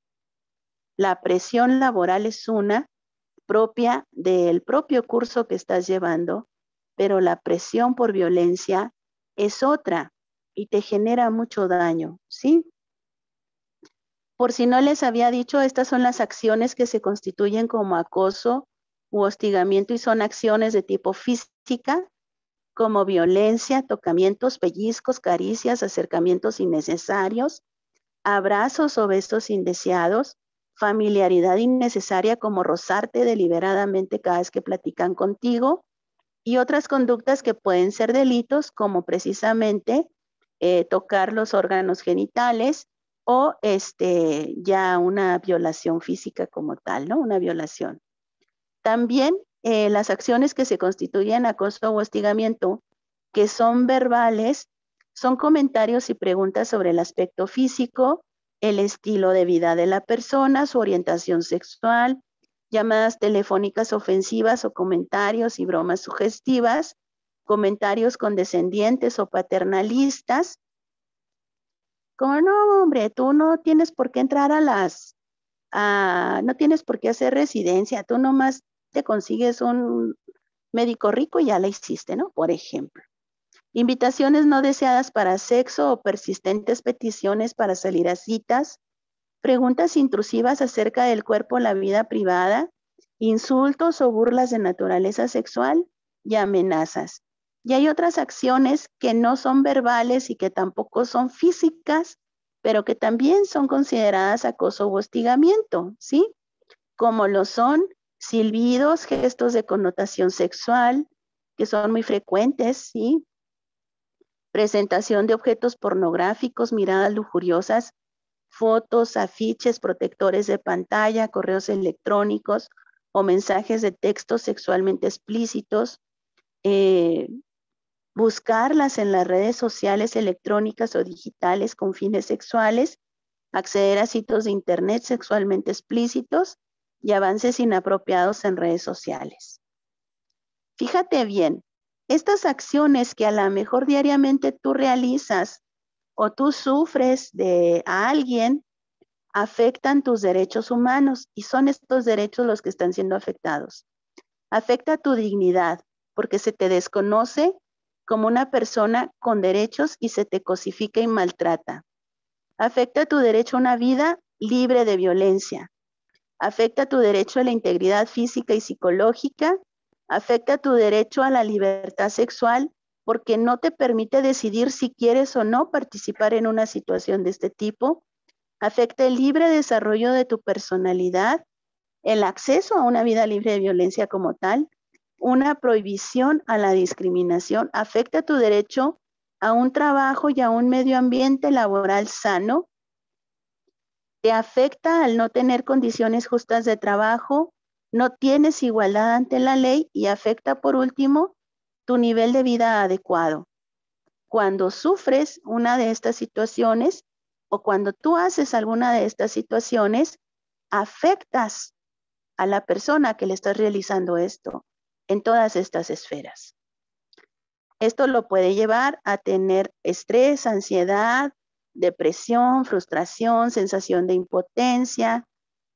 Speaker 1: La presión laboral es una propia del propio curso que estás llevando, pero la presión por violencia es otra y te genera mucho daño, ¿sí? Por si no les había dicho, estas son las acciones que se constituyen como acoso u hostigamiento y son acciones de tipo física, como violencia, tocamientos, pellizcos, caricias, acercamientos innecesarios, abrazos o besos indeseados, familiaridad innecesaria como rozarte deliberadamente cada vez que platican contigo, y otras conductas que pueden ser delitos como precisamente tocar los órganos genitales o ya una violación física como tal, ¿no? Una violación. También las acciones que se constituyen acoso o hostigamiento, que son verbales, son comentarios y preguntas sobre el aspecto físico, el estilo de vida de la persona, su orientación sexual, llamadas telefónicas ofensivas o comentarios y bromas sugestivas, comentarios condescendientes o paternalistas, como no, hombre, tú no tienes por qué entrar no tienes por qué hacer residencia, tú nomás te consigues un médico rico y ya la hiciste, ¿no? Por ejemplo. Invitaciones no deseadas para sexo o persistentes peticiones para salir a citas, preguntas intrusivas acerca del cuerpo, la vida privada, insultos o burlas de naturaleza sexual y amenazas. Y hay otras acciones que no son verbales y que tampoco son físicas, pero que también son consideradas acoso o hostigamiento, ¿sí? Como lo son silbidos, gestos de connotación sexual, que son muy frecuentes, ¿sí? Presentación de objetos pornográficos, miradas lujuriosas, fotos, afiches, protectores de pantalla, correos electrónicos o mensajes de texto sexualmente explícitos, buscarlas en las redes sociales electrónicas o digitales con fines sexuales, acceder a sitios de internet sexualmente explícitos y avances inapropiados en redes sociales. Fíjate bien, estas acciones que a lo mejor diariamente tú realizas o tú sufres de a alguien, afectan tus derechos humanos y son estos derechos los que están siendo afectados. Afecta tu dignidad porque se te desconoce como una persona con derechos y se te cosifica y maltrata. Afecta tu derecho a una vida libre de violencia. Afecta tu derecho a la integridad física y psicológica. Afecta tu derecho a la libertad sexual porque no te permite decidir si quieres o no participar en una situación de este tipo. Afecta el libre desarrollo de tu personalidad, el acceso a una vida libre de violencia como tal, una prohibición a la discriminación, afecta tu derecho a un trabajo y a un medio ambiente laboral sano, te afecta al no tener condiciones justas de trabajo, no tienes igualdad ante la ley y afecta por último tu nivel de vida adecuado. Cuando sufres una de estas situaciones o cuando tú haces alguna de estas situaciones, afectas a la persona que le estás realizando esto en todas estas esferas. Esto lo puede llevar a tener estrés, ansiedad, depresión, frustración, sensación de impotencia,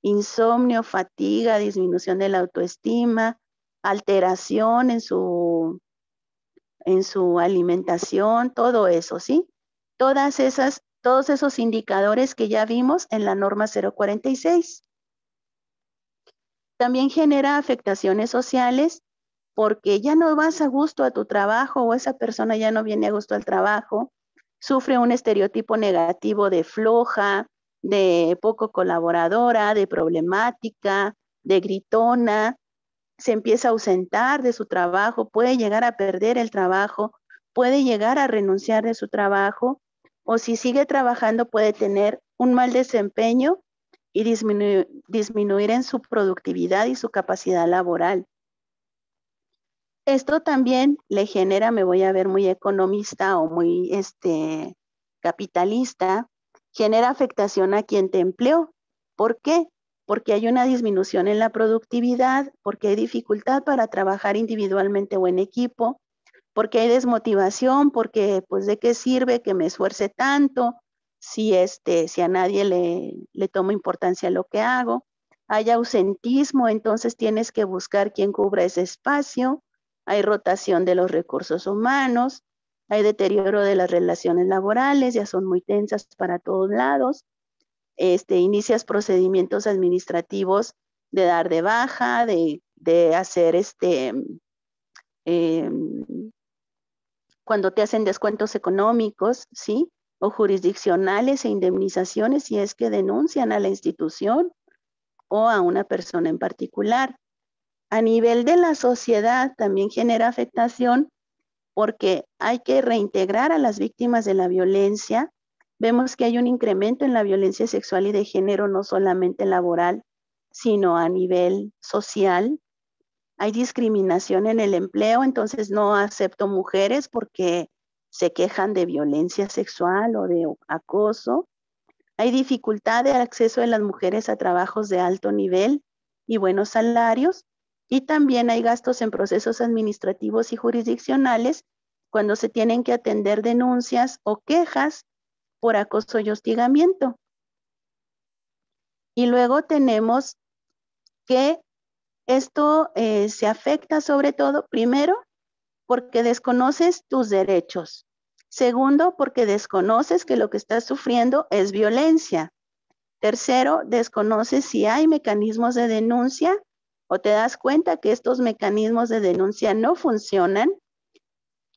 Speaker 1: insomnio, fatiga, disminución de la autoestima, alteración en su alimentación, todo eso, ¿sí? Todos esos indicadores que ya vimos en la norma 046. También genera afectaciones sociales porque ya no vas a gusto a tu trabajo o esa persona ya no viene a gusto al trabajo, sufre un estereotipo negativo de floja, de poco colaboradora, de problemática, de gritona, se empieza a ausentar de su trabajo, puede llegar a perder el trabajo, puede llegar a renunciar de su trabajo, o si sigue trabajando puede tener un mal desempeño y disminuir en su productividad y su capacidad laboral. Esto también le genera, me voy a ver muy economista o muy capitalista, genera afectación a quien te empleó. ¿Por qué? Porque hay una disminución en la productividad, porque hay dificultad para trabajar individualmente o en equipo, porque hay desmotivación, porque pues de qué sirve que me esfuerce tanto si a nadie le toma importancia lo que hago. Hay ausentismo, entonces tienes que buscar quién cubra ese espacio. Hay rotación de los recursos humanos, hay deterioro de las relaciones laborales, ya son muy tensas para todos lados. Inicias procedimientos administrativos de dar de baja, de hacer cuando te hacen descuentos económicos, ¿sí? O jurisdiccionales e indemnizaciones si es que denuncian a la institución o a una persona en particular. A nivel de la sociedad también genera afectación porque hay que reintegrar a las víctimas de la violencia. Vemos que hay un incremento en la violencia sexual y de género, no solamente laboral, sino a nivel social. Hay discriminación en el empleo, entonces no acepto mujeres porque se quejan de violencia sexual o de acoso. Hay dificultad de acceso de las mujeres a trabajos de alto nivel y buenos salarios. Y también hay gastos en procesos administrativos y jurisdiccionales cuando se tienen que atender denuncias o quejas por acoso y hostigamiento. Y luego tenemos que esto se afecta sobre todo, primero, porque desconoces tus derechos. Segundo, porque desconoces que lo que estás sufriendo es violencia. Tercero, desconoces si hay mecanismos de denuncia o te das cuenta que estos mecanismos de denuncia no funcionan.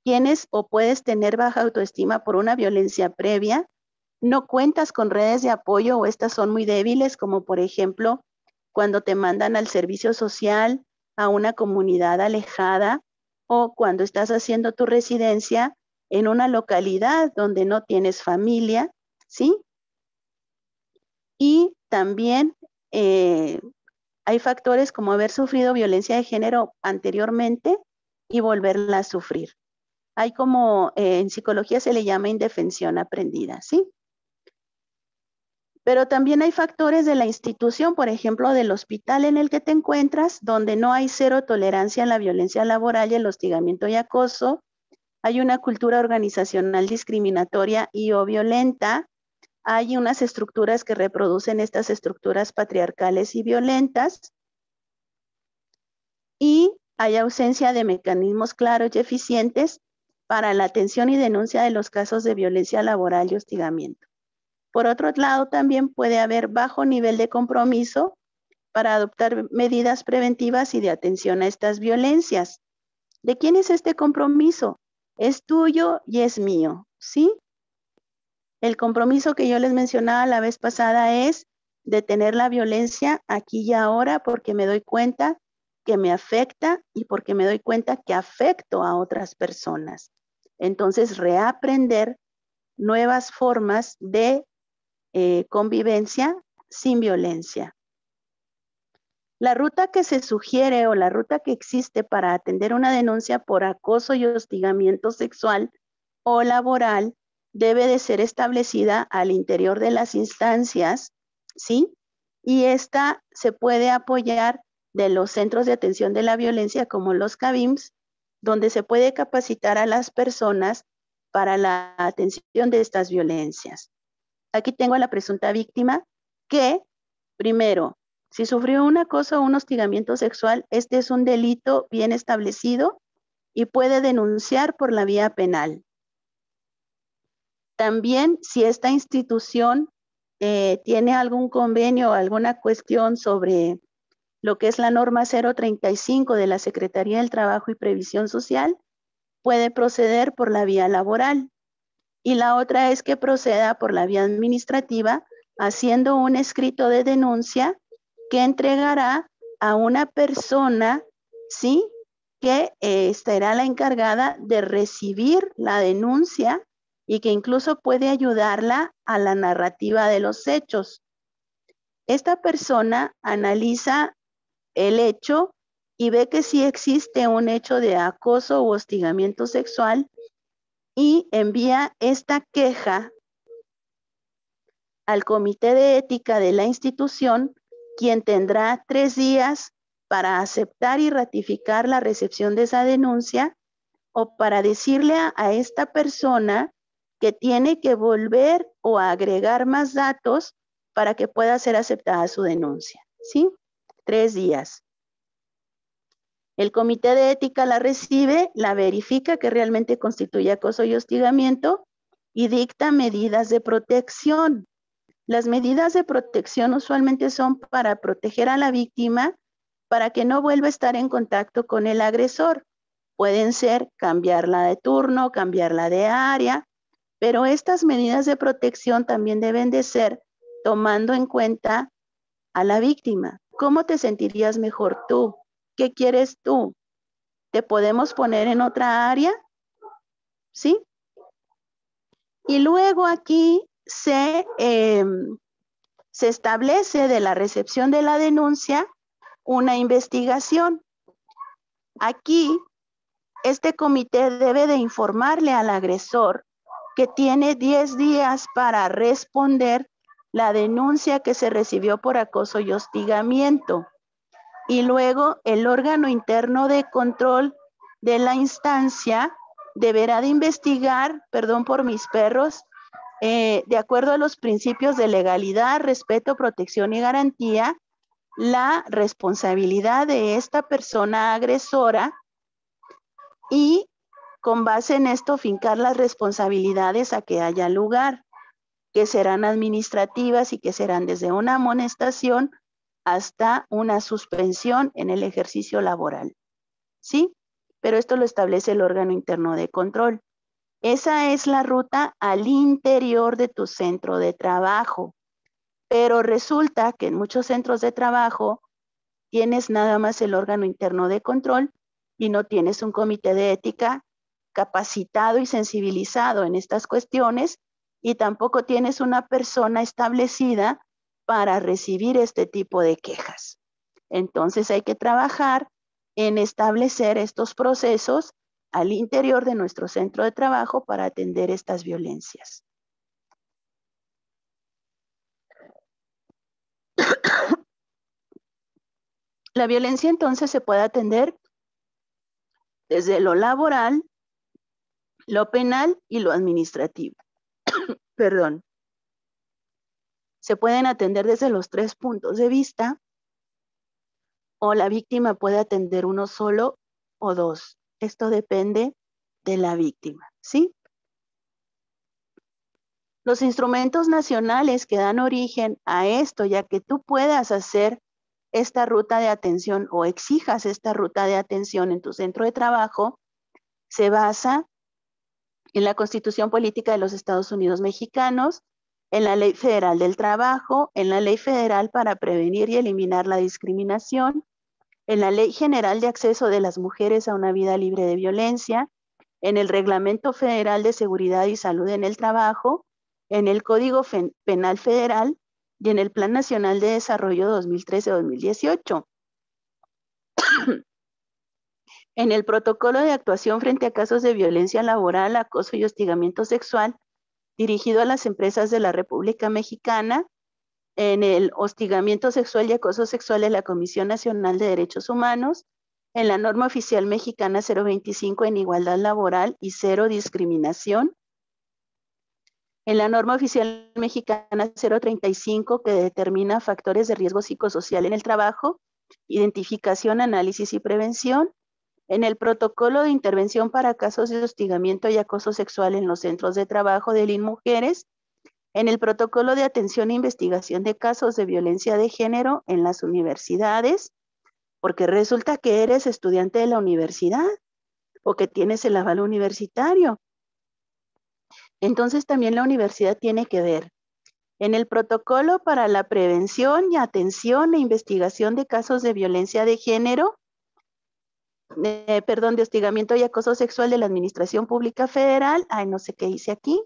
Speaker 1: Tienes o puedes tener baja autoestima por una violencia previa. No cuentas con redes de apoyo o estas son muy débiles, como por ejemplo, cuando te mandan al servicio social a una comunidad alejada o cuando estás haciendo tu residencia en una localidad donde no tienes familia, ¿sí? Y también hay factores como haber sufrido violencia de género anteriormente y volverla a sufrir. Hay como en psicología se le llama indefensión aprendida, ¿sí? Pero también hay factores de la institución, por ejemplo, del hospital en el que te encuentras, donde no hay cero tolerancia a la violencia laboral y el hostigamiento y acoso. Hay una cultura organizacional discriminatoria y o violenta. Hay unas estructuras que reproducen estas estructuras patriarcales y violentas. Y hay ausencia de mecanismos claros y eficientes para la atención y denuncia de los casos de violencia laboral y hostigamiento. Por otro lado, también puede haber bajo nivel de compromiso para adoptar medidas preventivas y de atención a estas violencias. ¿De quién es este compromiso? Es tuyo y es mío, ¿sí? El compromiso que yo les mencionaba la vez pasada es detener la violencia aquí y ahora porque me doy cuenta que me afecta y porque me doy cuenta que afecto a otras personas. Entonces, reaprender nuevas formas de convivencia sin violencia. La ruta que se sugiere o la ruta que existe para atender una denuncia por acoso y hostigamiento sexual o laboral debe de ser establecida al interior de las instancias, ¿sí? Y esta se puede apoyar de los centros de atención de la violencia como los CABIMS, donde se puede capacitar a las personas para la atención de estas violencias. Aquí tengo a la presunta víctima que, primero, si sufrió un acoso o un hostigamiento sexual, este es un delito bien establecido y puede denunciar por la vía penal. También, si esta institución tiene algún convenio o alguna cuestión sobre lo que es la norma 035 de la Secretaría del Trabajo y Previsión Social, puede proceder por la vía laboral. Y la otra es que proceda por la vía administrativa, haciendo un escrito de denuncia que entregará a una persona, ¿sí? Que será la encargada de recibir la denuncia y que incluso puede ayudarla a la narrativa de los hechos. Esta persona analiza el hecho y ve que sí existe un hecho de acoso u hostigamiento sexual y envía esta queja al comité de ética de la institución, quien tendrá 3 días para aceptar y ratificar la recepción de esa denuncia o para decirle a esta persona que tiene que volver o agregar más datos para que pueda ser aceptada su denuncia, ¿sí? 3 días. El comité de ética la recibe, la verifica que realmente constituye acoso y hostigamiento y dicta medidas de protección. Las medidas de protección usualmente son para proteger a la víctima para que no vuelva a estar en contacto con el agresor. Pueden ser cambiarla de turno, cambiarla de área, pero estas medidas de protección también deben de ser tomando en cuenta a la víctima. ¿Cómo te sentirías mejor tú? ¿Qué quieres tú? ¿Te podemos poner en otra área? ¿Sí? Y luego aquí se establece de la recepción de la denuncia una investigación. Aquí, este comité debe de informarle al agresor que tiene 10 días para responder la denuncia que se recibió por acoso y hostigamiento. Y luego el órgano interno de control de la instancia deberá de investigar, perdón por mis perros, de acuerdo a los principios de legalidad, respeto, protección y garantía, la responsabilidad de esta persona agresora y con base en esto fincar las responsabilidades a que haya lugar, que serán administrativas y que serán desde una amonestación hasta una suspensión en el ejercicio laboral. ¿Sí? Pero esto lo establece el órgano interno de control. Esa es la ruta al interior de tu centro de trabajo. Pero resulta que en muchos centros de trabajo tienes nada más el órgano interno de control y no tienes un comité de ética capacitado y sensibilizado en estas cuestiones y tampoco tienes una persona establecida para recibir este tipo de quejas. Entonces hay que trabajar en establecer estos procesos al interior de nuestro centro de trabajo para atender estas violencias. La violencia entonces se puede atender desde lo laboral, lo penal y lo administrativo. Perdón. Se pueden atender desde los 3 puntos de vista, o la víctima puede atender uno solo o 2. Esto depende de la víctima, ¿sí? Los instrumentos nacionales que dan origen a esto, ya que tú puedas hacer esta ruta de atención o exijas esta ruta de atención en tu centro de trabajo, se basa en la Constitución Política de los Estados Unidos Mexicanos, en la Ley Federal del Trabajo, en la Ley Federal para prevenir y eliminar la discriminación, en la Ley General de Acceso de las Mujeres a una vida libre de violencia, en el Reglamento Federal de Seguridad y Salud en el Trabajo, en el Código Penal Federal y en el Plan Nacional de Desarrollo 2013-2018. En el Protocolo de Actuación frente a casos de violencia laboral, acoso y hostigamiento sexual dirigido a las empresas de la República Mexicana, en el hostigamiento sexual y acoso sexual de la Comisión Nacional de Derechos Humanos, en la norma oficial mexicana 025 en igualdad laboral y cero discriminación, en la norma oficial mexicana 035 que determina factores de riesgo psicosocial en el trabajo, identificación, análisis y prevención, en el protocolo de intervención para casos de hostigamiento y acoso sexual en los centros de trabajo de INMujeres, en el protocolo de atención e investigación de casos de violencia de género en las universidades, porque resulta que eres estudiante de la universidad o que tienes el aval universitario. Entonces también la universidad tiene que ver. En el protocolo para la prevención y atención e investigación de casos de violencia de género, de hostigamiento y acoso sexual de la Administración Pública Federal, no sé qué hice aquí,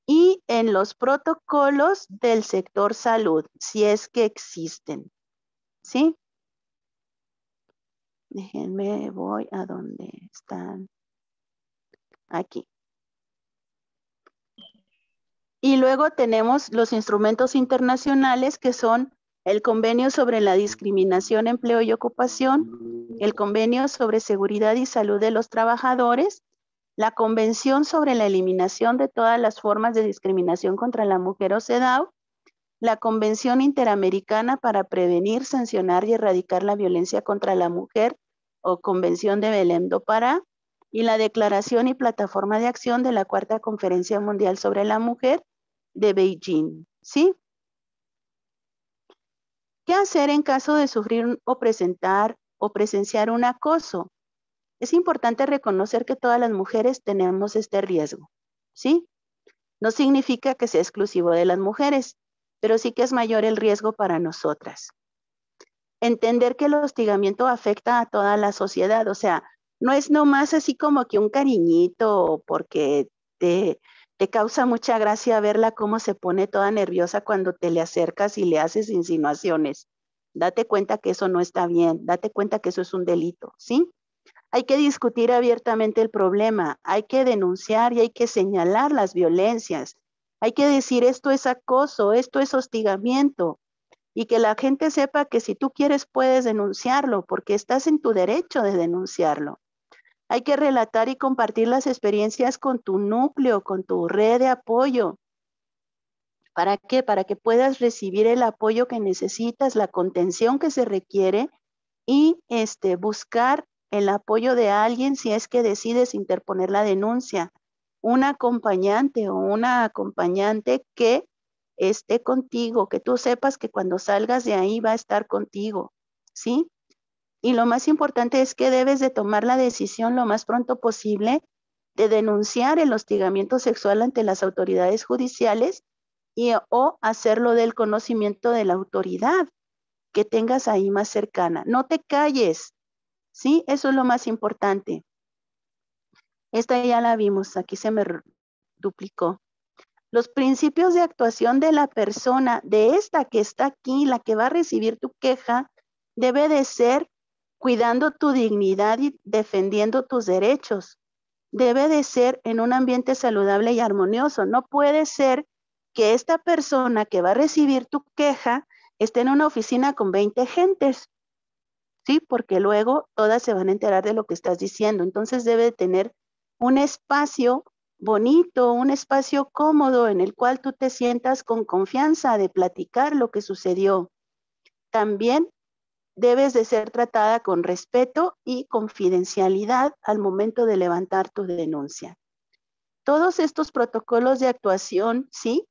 Speaker 1: y en los protocolos del sector salud, si es que existen, ¿sí? Déjenme, voy a donde están, aquí. Y luego tenemos los instrumentos internacionales que son el Convenio sobre la Discriminación, Empleo y Ocupación, el Convenio sobre Seguridad y Salud de los Trabajadores, la Convención sobre la Eliminación de todas las formas de discriminación contra la mujer o CEDAW, la Convención Interamericana para Prevenir, Sancionar y Erradicar la Violencia contra la Mujer o Convención de Belém do Pará, y la Declaración y Plataforma de Acción de la Cuarta Conferencia Mundial sobre la Mujer de Beijing, ¿sí? ¿Qué hacer en caso de sufrir o presentar o presenciar un acoso? Es importante reconocer que todas las mujeres tenemos este riesgo, ¿sí? No significa que sea exclusivo de las mujeres, pero sí que es mayor el riesgo para nosotras. Entender que el hostigamiento afecta a toda la sociedad, o sea, no es nomás así como que un cariñito porque te causa mucha gracia verla cómo se pone toda nerviosa cuando te le acercas y le haces insinuaciones. Date cuenta que eso no está bien, date cuenta que eso es un delito, ¿sí? Hay que discutir abiertamente el problema, hay que denunciar y hay que señalar las violencias. Hay que decir esto es acoso, esto es hostigamiento, y que la gente sepa que si tú quieres puedes denunciarlo porque estás en tu derecho de denunciarlo. Hay que relatar y compartir las experiencias con tu núcleo, con tu red de apoyo. ¿Para qué? Para que puedas recibir el apoyo que necesitas, la contención que se requiere y buscar el apoyo de alguien si es que decides interponer la denuncia. Un acompañante o una acompañante que esté contigo, que tú sepas que cuando salgas de ahí va a estar contigo, ¿sí? Y lo más importante es que debes de tomar la decisión lo más pronto posible de denunciar el hostigamiento sexual ante las autoridades judiciales o hacerlo del conocimiento de la autoridad que tengas ahí más cercana. No te calles, ¿sí? Eso es lo más importante. Esta ya la vimos, aquí se me duplicó. Los principios de actuación de la persona, de esta que está aquí, la que va a recibir tu queja, debe de ser cuidando tu dignidad y defendiendo tus derechos. Debe de ser en un ambiente saludable y armonioso. No puede ser que esta persona que va a recibir tu queja esté en una oficina con 20 gentes, ¿sí? Porque luego todas se van a enterar de lo que estás diciendo. Entonces debe de tener un espacio bonito, un espacio cómodo en el cual tú te sientas con confianza de platicar lo que sucedió. También debes de ser tratada con respeto y confidencialidad al momento de levantar tu denuncia. Todos estos protocolos de actuación, ¿sí?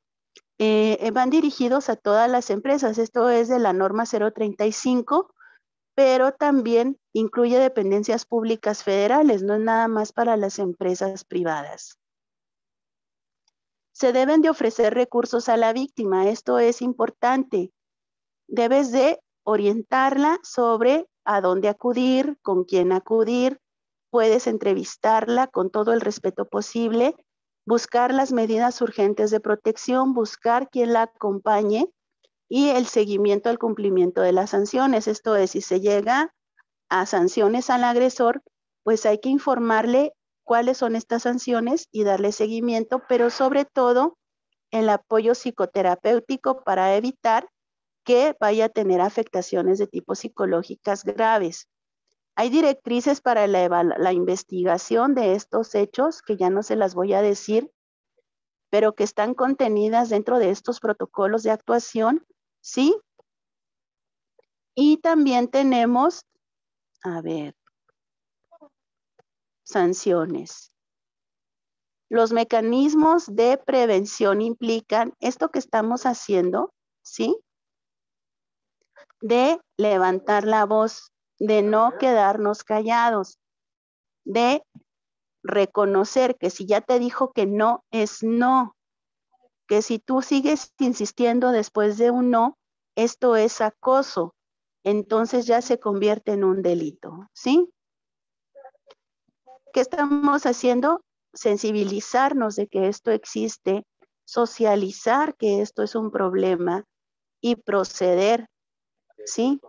Speaker 1: Van dirigidos a todas las empresas. Esto es de la norma 035, pero también incluye dependencias públicas federales, no es nada más para las empresas privadas. Se deben de ofrecer recursos a la víctima. Esto es importante. Debes de orientarla sobre a dónde acudir, con quién acudir. Puedes entrevistarla con todo el respeto posible, buscar las medidas urgentes de protección, buscar quien la acompañe y el seguimiento al cumplimiento de las sanciones. Esto es, si se llega a sanciones al agresor, pues hay que informarle cuáles son estas sanciones y darle seguimiento, pero sobre todo el apoyo psicoterapéutico para evitar que vaya a tener afectaciones de tipo psicológicas graves. Hay directrices para la investigación de estos hechos, que ya no se las voy a decir, pero que están contenidas dentro de estos protocolos de actuación, ¿sí? Y también tenemos, a ver, sanciones. Los mecanismos de prevención implican esto que estamos haciendo, ¿sí? De levantar la voz, de no quedarnos callados, de reconocer que si ya te dijo que no, es no, que si tú sigues insistiendo después de un no, esto es acoso, entonces ya se convierte en un delito, ¿sí? ¿Qué estamos haciendo? Sensibilizarnos de que esto existe, socializar que esto es un problema y proceder, ¿sí?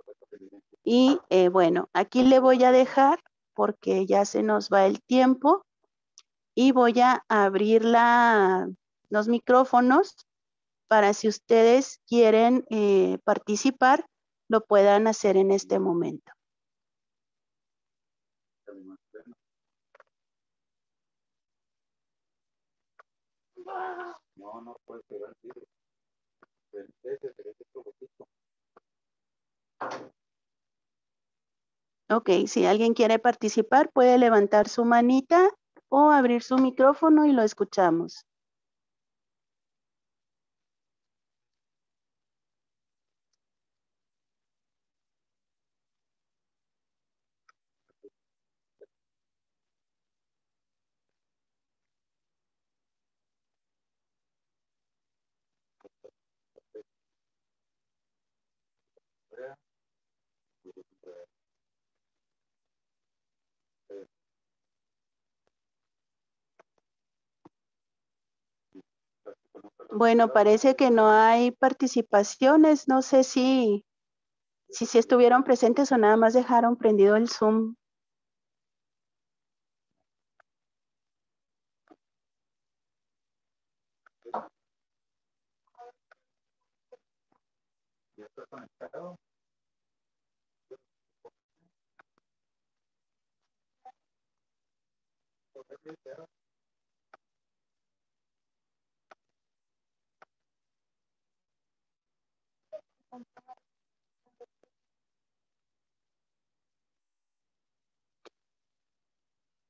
Speaker 1: Y bueno, aquí le voy a dejar porque ya se nos va el tiempo y voy a abrir los micrófonos para si ustedes quieren participar, lo puedan hacer en este momento. No puede pegar tiro. Ok, si alguien quiere participar, puede levantar su manita o abrir su micrófono y lo escuchamos. Bueno, parece que no hay participaciones. No sé si estuvieron presentes o nada más dejaron prendido el Zoom.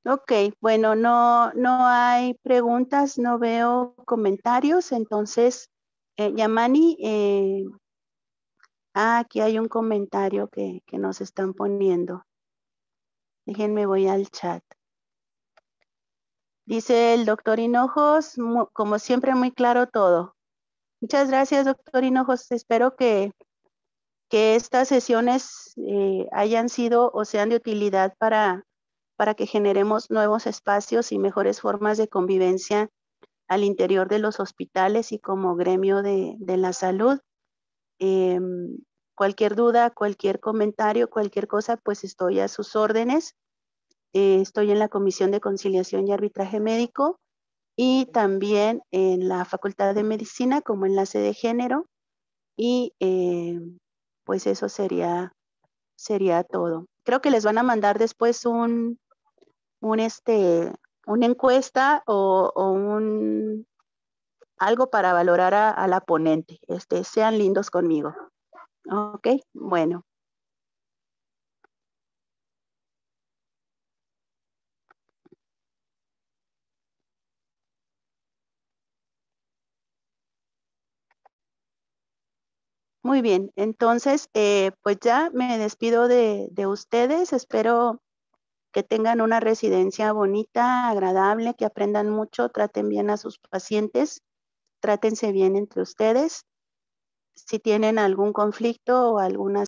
Speaker 1: Ok, bueno, no hay preguntas, no veo comentarios, entonces, Yamani, aquí hay un comentario que nos están poniendo. Déjenme, voy al chat. Dice el doctor Hinojos, como siempre, muy claro todo. Muchas gracias, doctor Hinojos. Espero que estas sesiones hayan sido o sean de utilidad para que generemos nuevos espacios y mejores formas de convivencia al interior de los hospitales y como gremio de la salud. Cualquier duda, cualquier comentario, cualquier cosa, pues estoy a sus órdenes. Estoy en la Comisión de Conciliación y Arbitraje Médico y también en la Facultad de Medicina como enlace de género y pues eso sería todo. Creo que les van a mandar después un una encuesta o algo para valorar a la ponente. Sean lindos conmigo. Ok, bueno. Muy bien, entonces, pues ya me despido de ustedes. Espero que tengan una residencia bonita, agradable, que aprendan mucho, traten bien a sus pacientes, trátense bien entre ustedes. Si tienen algún conflicto o alguna